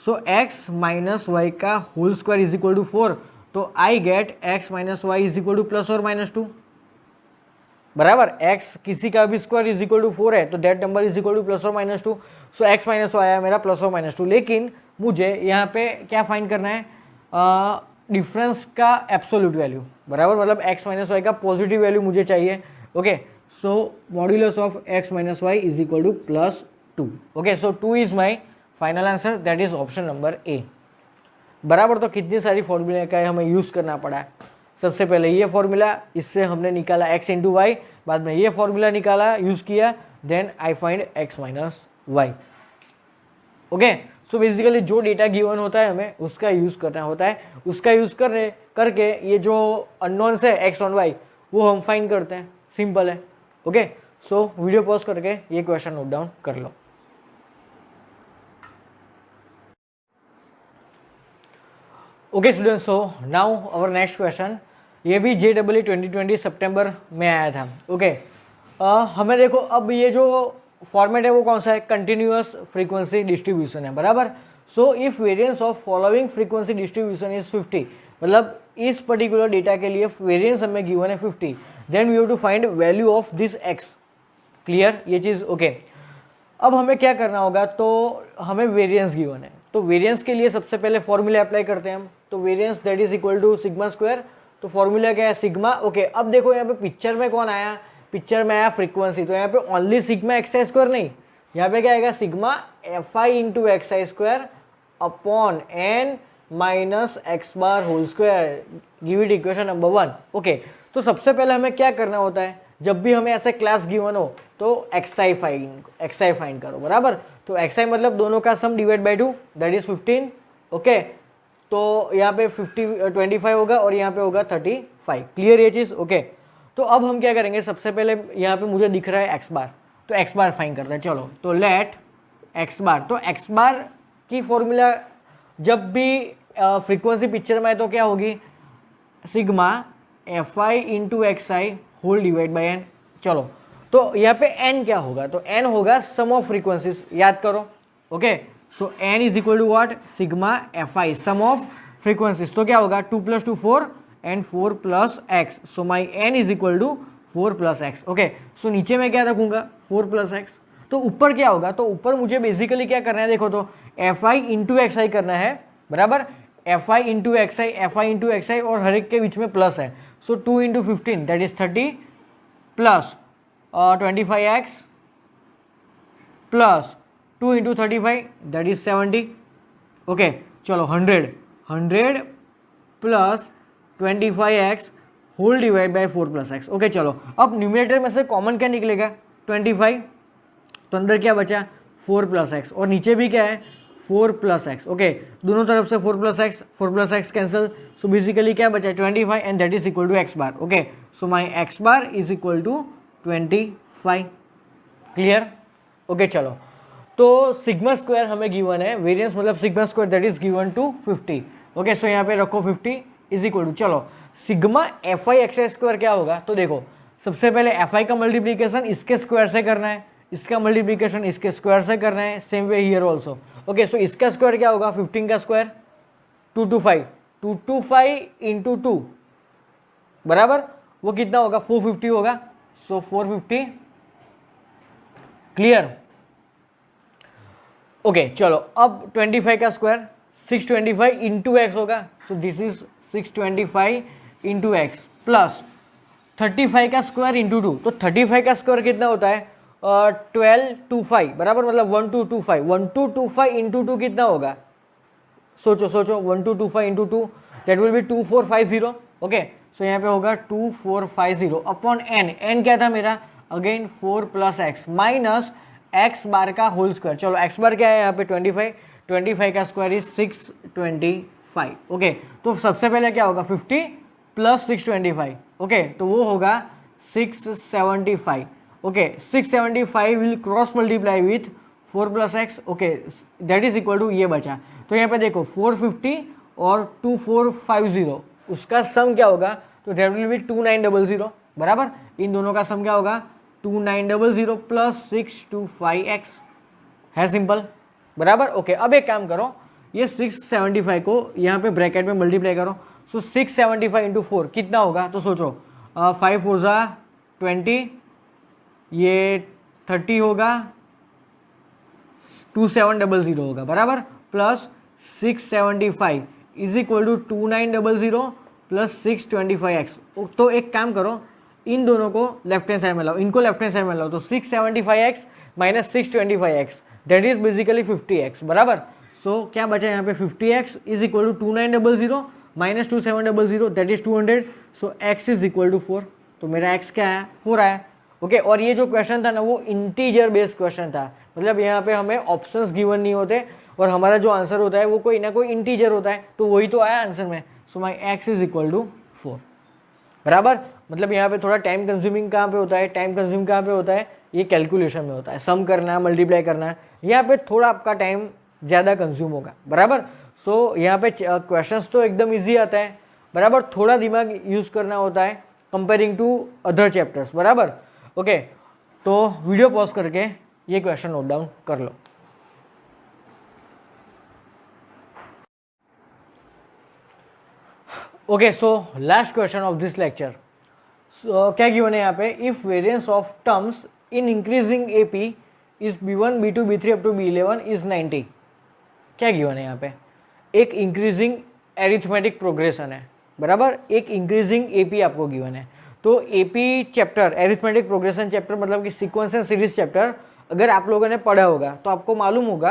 सो x माइनस वाई का whole square is equal to 4, तो I get x minus y is equal to plus और माइनस 2 बराबर, x किसी का भी स्क्वायर इज इक्वल टू 4 है तो that number is equal to plus और माइनस 2, सो x माइनस वाई आया मेरा प्लस और माइनस 2, लेकिन मुझे यहाँ पे क्या फाइंड करना है डिफरेंस का एब्सोल्यूट वैल्यू बराबर, मतलब x माइनस वाई का पॉजिटिव वैल्यू मुझे चाहिए, okay. So modulus of x minus y is equal to plus 2, okay. So 2 is my final answer that is option number a बराबर। तो कितनी सारी फॉर्मूला का हमें यूज़ करना पड़ा है, सबसे पहले ये फॉर्मूला, इससे हमने निकाला x इंटू वाई, बाद में ये फॉर्मूला निकाला यूज़ किया, then I find x minus y, okay. So basically जो डेटा गिवन होता है हमें उसका यूज़ करना होता है, उसका यूज़ करके ये जो अननोन्स है x और y वो हम फाइंड करते हैं, सिंपल है, ओके। सो वीडियो पॉज करके ये क्वेश्चन नोट डाउन कर लो। Okay students, so now our next question, ये भी JEE 2020 सितंबर में आया था, ओके। हमें देखो अब ये जो फॉर्मेट है वो कौन सा है, कंटिन्यूअस फ्रीक्वेंसी डिस्ट्रीब्यूशन है बराबर। So if variance of following frequency distribution is 50, मतलब इस पर्टिकुलर डेटा के लिए वेरिएंस हमें गिवन है 50, then we have to find value of this x, clear ये चीज़, ओके। अब हमें क्या करना होगा, तो हमें वेरिएंस गिवन है, तो वेरिएंस के लिए सबसे पहले फॉर्मूला अप्लाई करते हैं हम, तो variance that is equal to sigma square, तो फॉर्मूला क्या है सिग्मा, ओके। अब देखो यहाँ पे पिक्चर में कौन आया, पिक्चर में आया फ्रीक्वेंसी, तो यहाँ पे only sigma x i square नहीं, यहाँ पे क्या आएगा sigma f i into x i square upon n minus x bar whole square, give it equation number 1, okay. तो सबसे पहले हमें क्या करना होता है, जब भी हमें ऐसे क्लास गिवन हो तो एक्स आई फाइंड करो बराबर। तो एक्स आई मतलब दोनों का sum divide by 2 that is 15 okay, तो यहाँ पे 25 होगा और यहाँ पे होगा 35। क्लियर ये चीज़? ओके, तो अब हम क्या करेंगे, सबसे पहले यहाँ पे मुझे दिख रहा है एक्स बार, तो एक्स बार फाइन करते हैं। चलो, तो लेट एक्स बार, तो एक्स बार की फॉर्मूला जब भी फ्रीक्वेंसी पिक्चर में है तो क्या होगी, sigma f i into x i whole divide by n. चलो, तो यहाँ पे एन क्या होगा, तो एन होगा सम ऑफ फ्रीक्वेंसीज, याद करो। Okay, so n is equal to what, sigma f i sum of frequencies, तो क्या होगा 2 + 2 4 and 4 + x, so my n is equal to 4 + x। Okay, so नीचे मैं क्या रखूंगा 4 + x, तो ऊपर क्या होगा, तो ऊपर मुझे बेसिकली क्या करना है, देखो तो f i into x i करना है, बराबर, f i into x i, f i into x i, और हर एक के बीच में प्लस है, so 2 × 15 that is 30 plus 25x plus 2 × 35 that is 70। Okay, चलो 100 plus 25x whole divide by 4 + x। Okay, चलो अब न्यूमरेटर में से कॉमन क्या निकलेगा 25, तो अंदर क्या बचा 4 + x, और नीचे भी क्या है 4 + x। ओके, दोनों तरफ से 4 + x कैंसिल, सो बेसिकली क्या बचा 25 and that is equal to x bar. Okay, so my x bar is equal to 25। Clear? Okay, चलो, तो सिग्मा स्क्वायर हमें गिवन है, वेरिएंस मतलब sigma square that is given to 50। Okay, so यहाँ पे रखो 50 इज इक्वल टू, चलो sigma f i x square क्या होगा, तो देखो सबसे पहले एफ आई का मल्टीप्लीकेशन इसके स्क्वायर से करना है, इसका मल्टीप्लीकेशन इसके स्क्वायर से करना है, same way here also. Okay, so इसका स्क्वायर क्या होगा 15 का स्क्वायर 225 इंटू 2 बराबर, वो कितना होगा 450 होगा, सो 450। क्लियर? ओके, चलो अब 25 का स्क्वायर 625 इंटू एक्स होगा, सो this is 625 into x plus 35 का स्क्वायर इंटू 2, तो 35 का स्क्वायर कितना होता है 1225 बराबर, मतलब 1225, 1225 इंटू 2 कितना होगा, सोचो 1225 into 2 that will be 2450। Okay, so यहाँ पे होगा 2450 अपॉन एन, एन क्या था मेरा again 4 + x minus x bar का होल स्क्वायर। चलो एक्स बार क्या है यहाँ पे 25 का स्क्वायर इज 625। ओके, तो सबसे पहले क्या होगा 50 + 625। ओके, तो वो होगा 675। Okay, 675 will cross multiply with 4 + x। Okay, that is equal to ये बचा, तो यहाँ पे देखो 450 और 2450 उसका सम क्या होगा, तो दैट विल बी 2900 बराबर, इन दोनों का सम क्या होगा 2900 प्लस 625x है, सिंपल बराबर। ओके, अब एक काम करो, ये 675 को यहाँ पे ब्रैकेट में मल्टीप्लाई करो, सो 675 इंटू 4 कितना होगा, तो सोचो 5 4 ज़ा 20, ये 30 होगा, 2700 होगा बराबर, plus 675 is equal to 2900 plus 625x। तो एक काम करो, इन दोनों को लेफ्ट हैंड साइड में लाओ, इनको लेफ्ट हैंड साइड में लाओ, तो 675x minus 625x that is basically 50x बराबर। सो क्या बचा यहाँ पे 50x is equal to 2900 minus 2700 that is 200, so x is equal to 4, तो मेरा x क्या आया 4 आया। ओके, और ये जो क्वेश्चन था ना वो इंटीजर बेस्ड क्वेश्चन था, मतलब यहाँ पे हमें ऑप्शंस गिवन नहीं होते और हमारा जो आंसर होता है वो कोई ना कोई इंटीजर होता है, तो वही तो आया आंसर में, सो my x is equal to 4 बराबर। मतलब यहाँ पे थोड़ा टाइम कंज्यूमिंग कहाँ पे होता है, टाइम कंज्यूम कहाँ पे होता है, ये कैलकुलेशन में होता है, सम करना है मल्टीप्लाई करना है, यहाँ पे थोड़ा आपका टाइम ज़्यादा कंज्यूम होगा बराबर। सो यहाँ पे क्वेश्चंस तो एकदम इजी आता है बराबर, थोड़ा दिमाग यूज़ करना होता है कंपेयरिंग टू अदर चैप्टर्स बराबर। ओके, तो वीडियो पॉज करके ये क्वेश्चन नोट डाउन कर लो। Okay, so last question of this lecture, क्या गिवन है यहाँ पे, if variance of terms in increasing AP is B1 B2 B3 up to B11 is 90। क्या गिवन है यहाँ पे, एक इंक्रीजिंग एरिथमेटिक प्रोग्रेशन है बराबर, एक इंक्रीजिंग एपी आपको गिवन है, तो AP chapter arithmetic progression chapter मतलब कि सीक्वेंस एंड सीरीज चैप्टर अगर आप लोगों ने पढ़ा होगा तो आपको मालूम होगा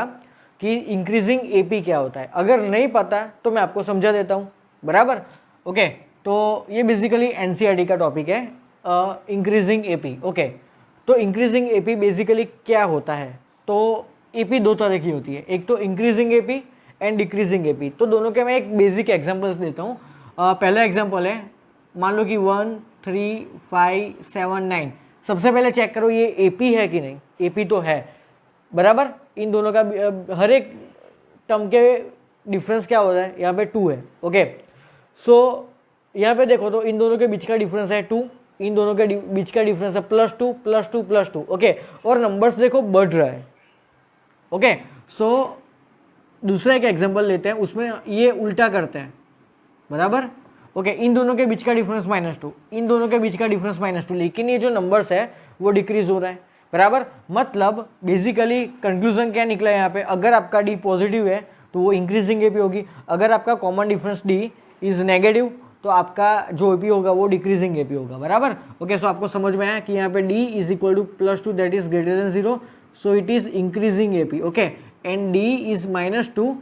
कि इंक्रीजिंग एपी क्या होता है, अगर नहीं पता तो मैं आपको समझा देता हूँ बराबर। ओके, तो ये बेसिकली एनसीईआरटी का टॉपिक है इंक्रीजिंग एपी। ओके, तो इंक्रीजिंग एपी बेसिकली क्या होता है, तो एपी दो तरह की होती है, एक तो increasing AP, and decreasing AP. तो दोनों के मैं एक बेसिक एग्जांपल्स देता हूँ। पहला एग्जांपल है, मान लो कि 1 3 5 7 9। सबसे पहले चेक करो ये एपी है कि नहीं, एपी तो है बराबर। इन दोनों का हर एक टर्म के डिफरेंस क्या होता है, यहाँ पे 2 है। ओके, सो यहाँ पे देखो तो इन दोनों के बीच का डिफरेंस है 2, इन दोनों के बीच का डिफरेंस है +2 +2 +2। ओके, और नंबर्स देखो बढ़ रहा है। ओके, सो दूसरा एक एग्जांपल लेते हैं, उसमें ये उल्टा करते हैं बराबर। ओके, इन दोनों के बीच का डिफरेंस -2, इन दोनों के बीच का डिफरेंस -2, लेकिन ये जो नंबर्स है वो डिक्रीज हो रहा है बराबर। मतलब बेसिकली कंक्लूजन क्या निकला है यहाँ पे, अगर आपका डी पॉजिटिव है तो वो इंक्रीजिंग एपी होगी, अगर आपका common difference D is negative तो आपका जो एपी होगा वो डिक्रीजिंग एपी होगा बराबर। ओके, सो आपको समझ में आया कि यहाँ पे D is equal to +2 that is greater than 0, so it is increasing AP. Okay, and D is -2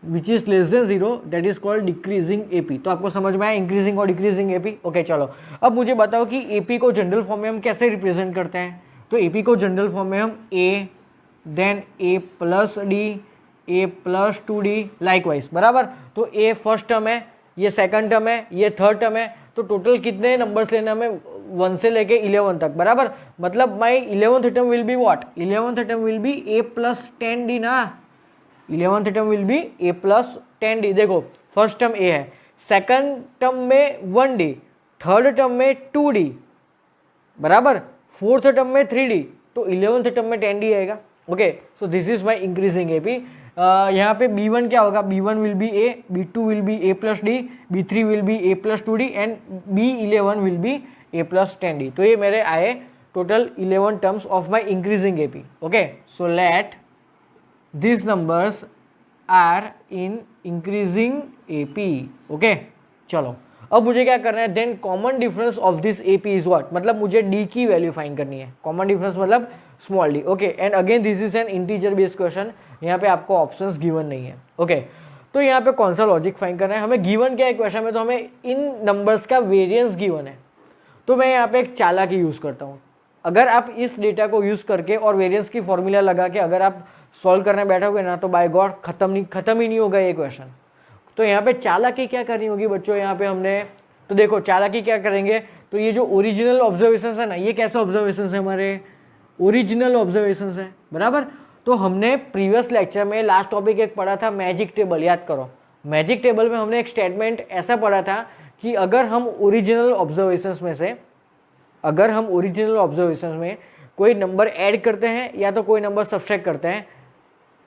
which is less than 0 that is called decreasing AP. तो आपको समझ में आया इंक्रीजिंग और डिक्रीजिंग एपी। ओके, चलो अब मुझे बताओ कि एपी को जनरल फॉर्म में हम कैसे रिप्रेजेंट करते हैं। तो एपी को जनरल फॉर्म में हम A then A plus D, A plus 2d likewise बराबर। तो ए फर्स्ट टर्म है, ये सेकंड टर्म है, ये थर्ड टर्म है, तो टोटल कितने नंबर्स लेना हमें 1 से लेके 11 तक बराबर। मतलब माई 11th term will be what, 11th term will be a + 10d ना, 11th term will be a + 10d। देखो फर्स्ट टर्म a है, सेकंड टर्म में 1d, थर्ड टर्म में 2d बराबर, फोर्थ टर्म में 3d, तो 11th टर्म में 10d आएगा। Okay, so this is my increasing AP. यहाँ पे B1 क्या होगा, B1 will be A, B2 will be A + D, B3 will be A + 2D and B11 will be A + 10D। तो ये मेरे आए total 11 terms of my increasing AP. Okay, so let this numbers are in increasing AP. Okay, चलो अब मुझे क्या करना है, then common difference of this AP is what, मतलब मुझे डी की वैल्यू फाइंड करनी है। कॉमन डिफरेंस मतलब small D. Okay, and again this is an integer based question, यहाँ पे आपको ऑप्शंस गिवन नहीं है। ओके, तो यहाँ पे कौन सा लॉजिक फाइंड करना है, हमें गिवन क्या है क्वेश्चन में, तो हमें इन नंबर्स का वेरिएंस गिवन है। तो मैं यहाँ पे एक चालाकी यूज़ करता हूँ। अगर आप इस डेटा को यूज़ करके और वेरिएंस की फॉर्मूला लगा के अगर आप सॉल्व करने बैठोगे ना, तो बाय गॉड खत्म ही नहीं होगा ये क्वेश्चन। तो यहाँ पे चालाकी क्या करनी होगी बच्चों, यहाँ पे हमने तो देखो चालाकी क्या करेंगे, तो ये जो ओरिजिनल ऑब्जर्वेशंस है ना, ये कैसे ऑब्जर्वेशंस है, हमारे ओरिजिनल ऑब्जर्वेशंस है बराबर। तो हमने प्रीवियस लेक्चर में लास्ट टॉपिक एक पढ़ा था मैजिक टेबल, याद करो। मैजिक टेबल में हमने एक स्टेटमेंट ऐसा पढ़ा था कि अगर हम ओरिजिनल ऑब्जर्वेशंस में कोई नंबर ऐड करते हैं या तो कोई नंबर सब्सट्रैक्ट करते हैं,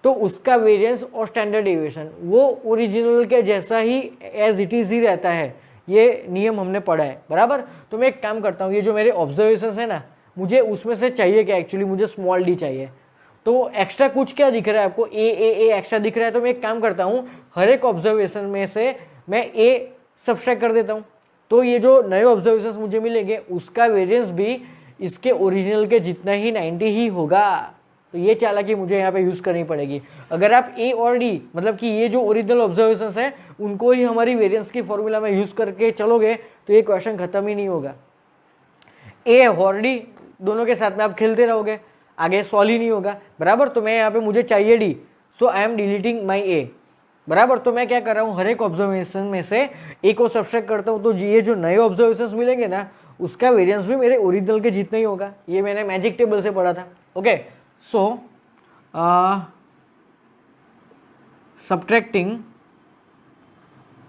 तो उसका वेरिएंस और स्टैंडर्ड डेविएशन वो ओरिजिनल के जैसा ही एज इट इज ही रहता है। ये नियम हमने पढ़ा है बराबर। तो मैं एक काम करता हूँ, ये जो मेरे ऑब्जर्वेशंस है ना, मुझे उसमें से चाहिए क्या, एक्चुअली मुझे स्मॉल डी चाहिए। तो एक्स्ट्रा कुछ क्या दिख रहा है आपको, ए एक्स्ट्रा दिख रहा है। तो मैं एक काम करता हूँ, हर एक ऑब्जर्वेशन में से मैं ए सब्सट्रैक्ट कर देता हूँ। तो ये जो नए ऑब्जर्वेशंस मुझे मिलेंगे उसका वेरिएंस भी इसके ओरिजिनल के जितना ही 90 ही होगा। तो ये चालाकी मुझे यहाँ पे यूज़ करनी पड़ेगी। अगर आप ए और डी मतलब कि ये जो ओरिजिनल ऑब्जर्वेशंस है उनको ही हमारी वेरिएंस की फॉर्मूला में यूज़ करके चलोगे तो ये क्वेश्चन खत्म ही नहीं होगा। ए और डी दोनों के साथ में आप खेलते रहोगे, आगे सॉल्व ही नहीं होगा बराबर। तो मैं यहाँ पे मुझे चाहिए d, so I am deleting my a बराबर। तो मैं क्या कर रहा हूँ, हर एक ऑब्जर्वेशन में से ए को सब्सट्रैक्ट करता हूँ, तो ये जो नए ऑब्जर्वेशंस मिलेंगे ना उसका वेरिएंस भी मेरे ओरिजिनल के जितना ही होगा। ये मैंने मैजिक टेबल से पढ़ा था। Okay, so subtracting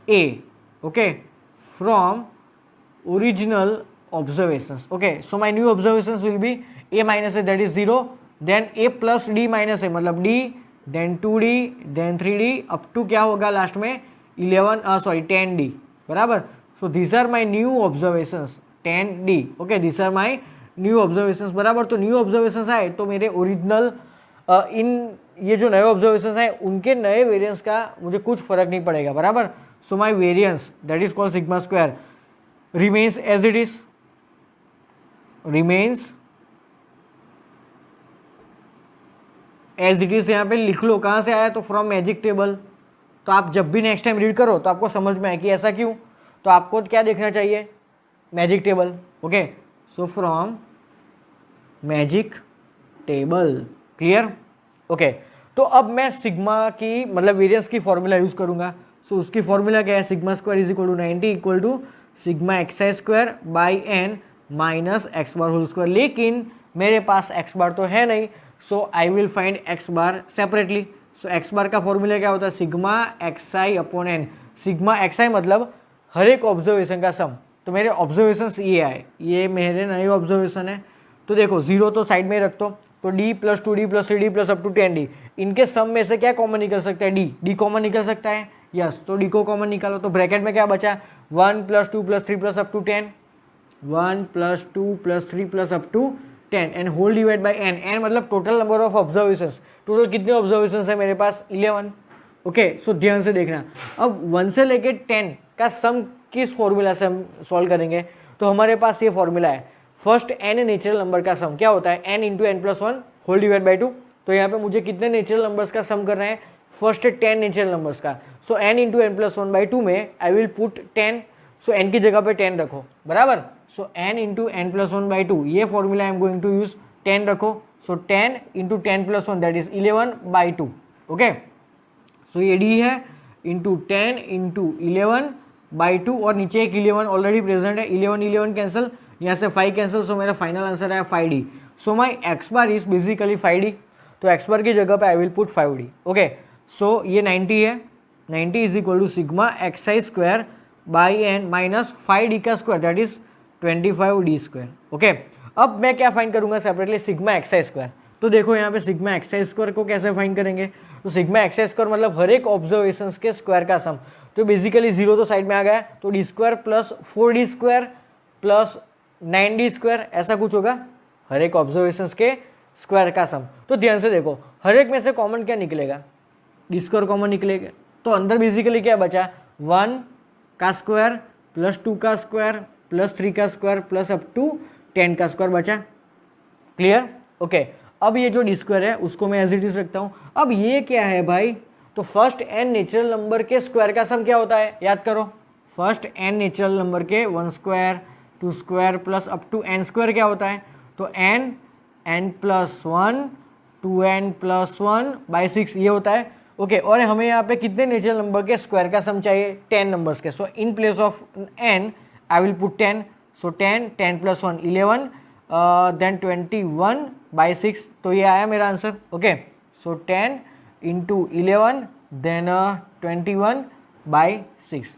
A, okay, from original observations. Okay, so my new observations will be A minus A, that is 0, then A plus D minus A मतलब D, then 2D, then 3D, up to क्या होगा last में 10D बराबर। So these are my new observations 10D. Okay, these are my new observations बराबर। तो new observations आए तो मेरे ओरिजिनल इन ये जो नए ऑब्जर्वेशंस हैं उनके नए वेरिएंस का मुझे कुछ फर्क नहीं पड़ेगा बराबर। So my variance that is called sigma square remains as it is, यहाँ पे लिख लो। कहाँ से आया, तो फ्रॉम मैजिक टेबल। तो आप जब भी नेक्स्ट टाइम रीड करो तो आपको समझ में आए कि ऐसा क्यों, तो आपको क्या देखना चाहिए, magic table. Okay, so from magic table, clear. Okay, तो अब मैं सिग्मा की मतलब वेरिएंस की फॉर्मूला यूज़ करूँगा। सो उसकी फॉर्मूला क्या है, sigma square is equal to 90 equal to sigma x i square by n minus x bar whole square. लेकिन मेरे पास एक्स बार तो है नहीं, so I will find x bar separately. So x bar का formula क्या होता है, sigma x i upon n. Sigma x i मतलब हर एक ऑब्जर्वेशन का सम। तो मेरे ऑब्जर्वेशन ये आए, ये मेरे नए ऑब्जर्वेशन है। तो देखो जीरो तो साइड में रख दो, तो D plus 2d plus 3d plus up to 10d, इनके सम में से क्या कॉमन निकल सकता है, डी कॉमन निकल सकता है। यस, तो डी को कॉमन निकालो, तो ब्रैकेट में क्या बचा 1 plus 2 plus 3 plus up to 10, 1 plus 2 plus 3 plus up to 10 and whole divide by n. N मतलब total number of observations. Total कितने ऑब्जर्वेशंस है मेरे पास, 11। ओके, सो ध्यान से देखना। अब 1 से लेके 10 का सम किस फॉर्मूला से हम सॉल्व करेंगे, तो हमारे पास ये फॉर्मूला है, फर्स्ट एन नेचुरल नंबर का सम क्या होता है, N into N plus 1 whole divide by 2। तो यहाँ पे मुझे कितने नेचुरल नंबर्स का सम करना है, फर्स्ट 10 नेचुरल नंबर्स का। So n into N plus 1 by 2 में I will put 10। So n की जगह पे 10 रखो, बराबर। So n into N plus 1 by 2, ये formula I am going to use, 10 रखो। So 10 into 10 plus 1 that is 11 by 2। Okay, so ये d है इंटू 10 इंटू 11 बाई 2, और नीचे एक 11 ऑलरेडी प्रेजेंट है, 11 11 कैंसिल, यहाँ से 5 कैंसिल। सो मेरा फाइनल आंसर है 5d। So my x bar is basically 5d। तो एक्स बार की जगह पे I will put 5d। Okay, so ये 90 है, 90 is equal to sigma x i square by n minus 5d का स्क्वायर that is 25d square. Okay, अब मैं क्या फाइंड करूंगा separately, sigma x i square. तो देखो यहाँ पे सिग्मा एक्स आई स्क्वायर को कैसे फाइंड करेंगे, तो सिग्मा एक्स आई स्क्वायर मतलब हर एक ऑब्जर्वेशन के स्क्वायर का सम। तो बेसिकली जीरो तो साइड में आ गया, तो D square plus 4d square plus 9d square ऐसा कुछ होगा, हर एक ऑब्जर्वेशन के स्क्वायर का सम। तो ध्यान से देखो, हर एक में से कॉमन क्या निकलेगा, डी स्क्वायर कॉमन निकलेगा। तो अंदर बेसिकली क्या बचा, 1 का स्क्वायर प्लस 2 का स्क्वायर प्लस 3 का स्क्वायर प्लस अप टू 10 का स्क्वायर बचा। क्लियर? ओके, अब ये जो डी स्क्वायर है उसको मैं एज इट इज रखता हूँ। अब ये क्या है भाई, तो फर्स्ट एन नेचुरल नंबर के स्क्वायर का सम क्या होता है, याद करो। फर्स्ट एन नेचुरल नंबर के 1 square 2 square plus up to N square क्या होता है, तो N N plus 1 2n plus 1 by 6 ये होता है। ओके, और हमें यहाँ पे कितने नेचुरल नंबर के स्क्वायर का सम चाहिए, 10 नंबर्स के। So in place of n I will put 10। So 10 10 plus 1 11 then 21 by 6, तो ये आया मेरा answer. Okay, so 10 into 11 then 21 by 6,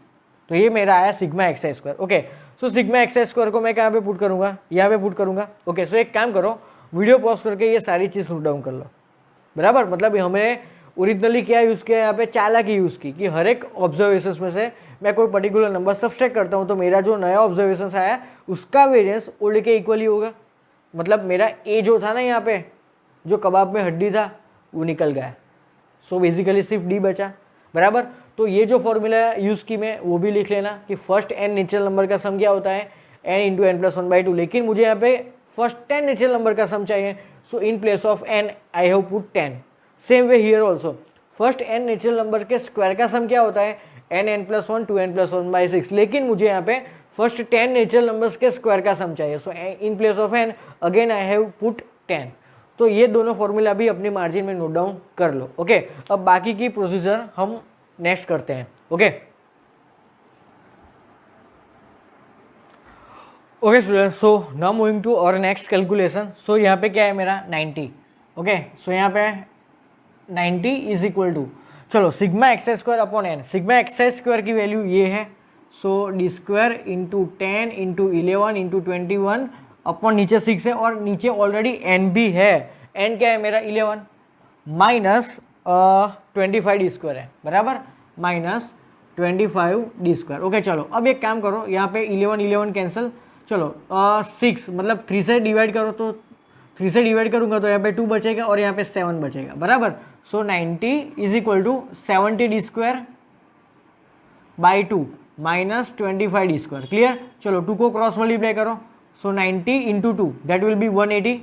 तो ये मेरा आया sigma x i square. Okay, so sigma x i square को मैं कहाँ पे पुट करूँगा, यहाँ पे पुट करूँगा। ओके, सो एक काम करो, वीडियो पॉज करके ये सारी चीज़ नोट डाउन कर लो, बराबर। मतलब हमें ओरिजिनली क्या यूज़ किया, यहाँ पे चालाकी यूज़ की कि हर एक ऑब्जर्वेशन में से मैं कोई पर्टिकुलर नंबर सब्सट्रैक्ट करता हूँ, तो मेरा जो नया ऑब्जर्वेशन आया उसका वेरिएंस ओल्ड के इक्वली होगा। मतलब मेरा ए जो था ना यहाँ पे, जो कबाब में हड्डी था वो निकल गया। सो बेसिकली सिर्फ डी बचा, बराबर। तो ये जो फॉर्मूला यूज़ की मैं वो भी लिख लेना कि फर्स्ट एन नेचुरल नंबर का सम क्या होता है, N into N plus 1 by 2। लेकिन मुझे यहाँ पे फर्स्ट 10 नेचुरल नंबर का सम चाहिए, so in place of n I have put 10। Same way here also, first n natural number के स्क्वायर का सम क्या होता है, n N plus 1 2n plus 1 by 6। लेकिन मुझे यहाँ पे फर्स्ट 10 नेचुरल नंबर्स के स्क्वायर का सम चाहिए, so in place of n again I have put 10। तो ये दोनों फॉर्मूला भी अपनी मार्जिन में नोट डाउन कर लो। ओके, अब बाकी की प्रोसीजर हम नेक्स्ट करते हैं। Okay okay student, so now moving to और नेक्स्ट कैलकुलेशन। सो यहाँ पे क्या है मेरा 90। ओके, सो यहाँ पे 90 इज इक्वल टू, चलो sigma x square upon n. Sigma x square की वैल्यू ये है, so D square into 10 into 11 into 21 upon नीचे 6 है, और नीचे ऑलरेडी एन भी है। एन क्या है मेरा 11 माइनस 25 डी स्क्वायर है, बराबर, माइनस 25 डी स्क्वायर। ओके, चलो अब एक काम करो, यहाँ पे 11 11 कैंसिल, चलो 6 मतलब 3 से डिवाइड करो, तो 3 से डिवाइड करूँगा तो यहाँ पे 2 बचेगा और यहाँ पे 7 बचेगा, बराबर। So 90 is equal to 70 D square by 2 minus 25 D square. Clear? चलो 2 को क्रॉस मल्टीप्लाई करो, so 90 into 2 that will be 180।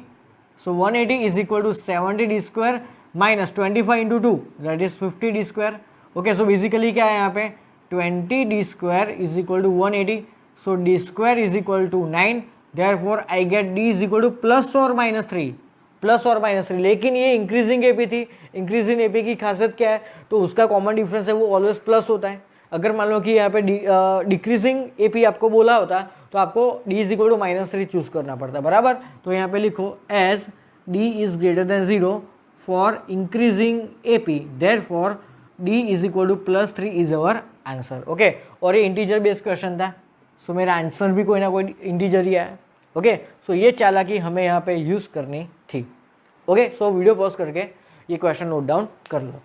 So 180 is equal to 70 D square minus 25 into 2 that is 50 D square. Okay, so basically क्या है यहाँ पे 20 D square is equal to 180। So D square is equal to 9, therefore I get d is equal to plus or minus 3, plus और minus 3, लेकिन ये increasing AP थी। Increasing AP की खासियत क्या है, तो उसका कॉमन डिफरेंस है वो ऑलवेज प्लस होता है। अगर मान लो कि यहाँ पे डिक्रीजिंग एपी आपको बोला होता तो आपको d is equal to -3 choose करना पड़ता, बराबर। तो यहाँ पे लिखो as d is greater than 0 for increasing AP, therefore d is equal to +3 is our answer. Okay, और ये इंटीजर बेस्ड क्वेश्चन था, सो मेरा आंसर भी कोई ना कोई इंटीजर ही है। ओके, सो ये चालाकी हमें यहाँ पे यूज़ करनी थी। ओके, सो वीडियो पॉज करके ये क्वेश्चन नोट डाउन कर लो।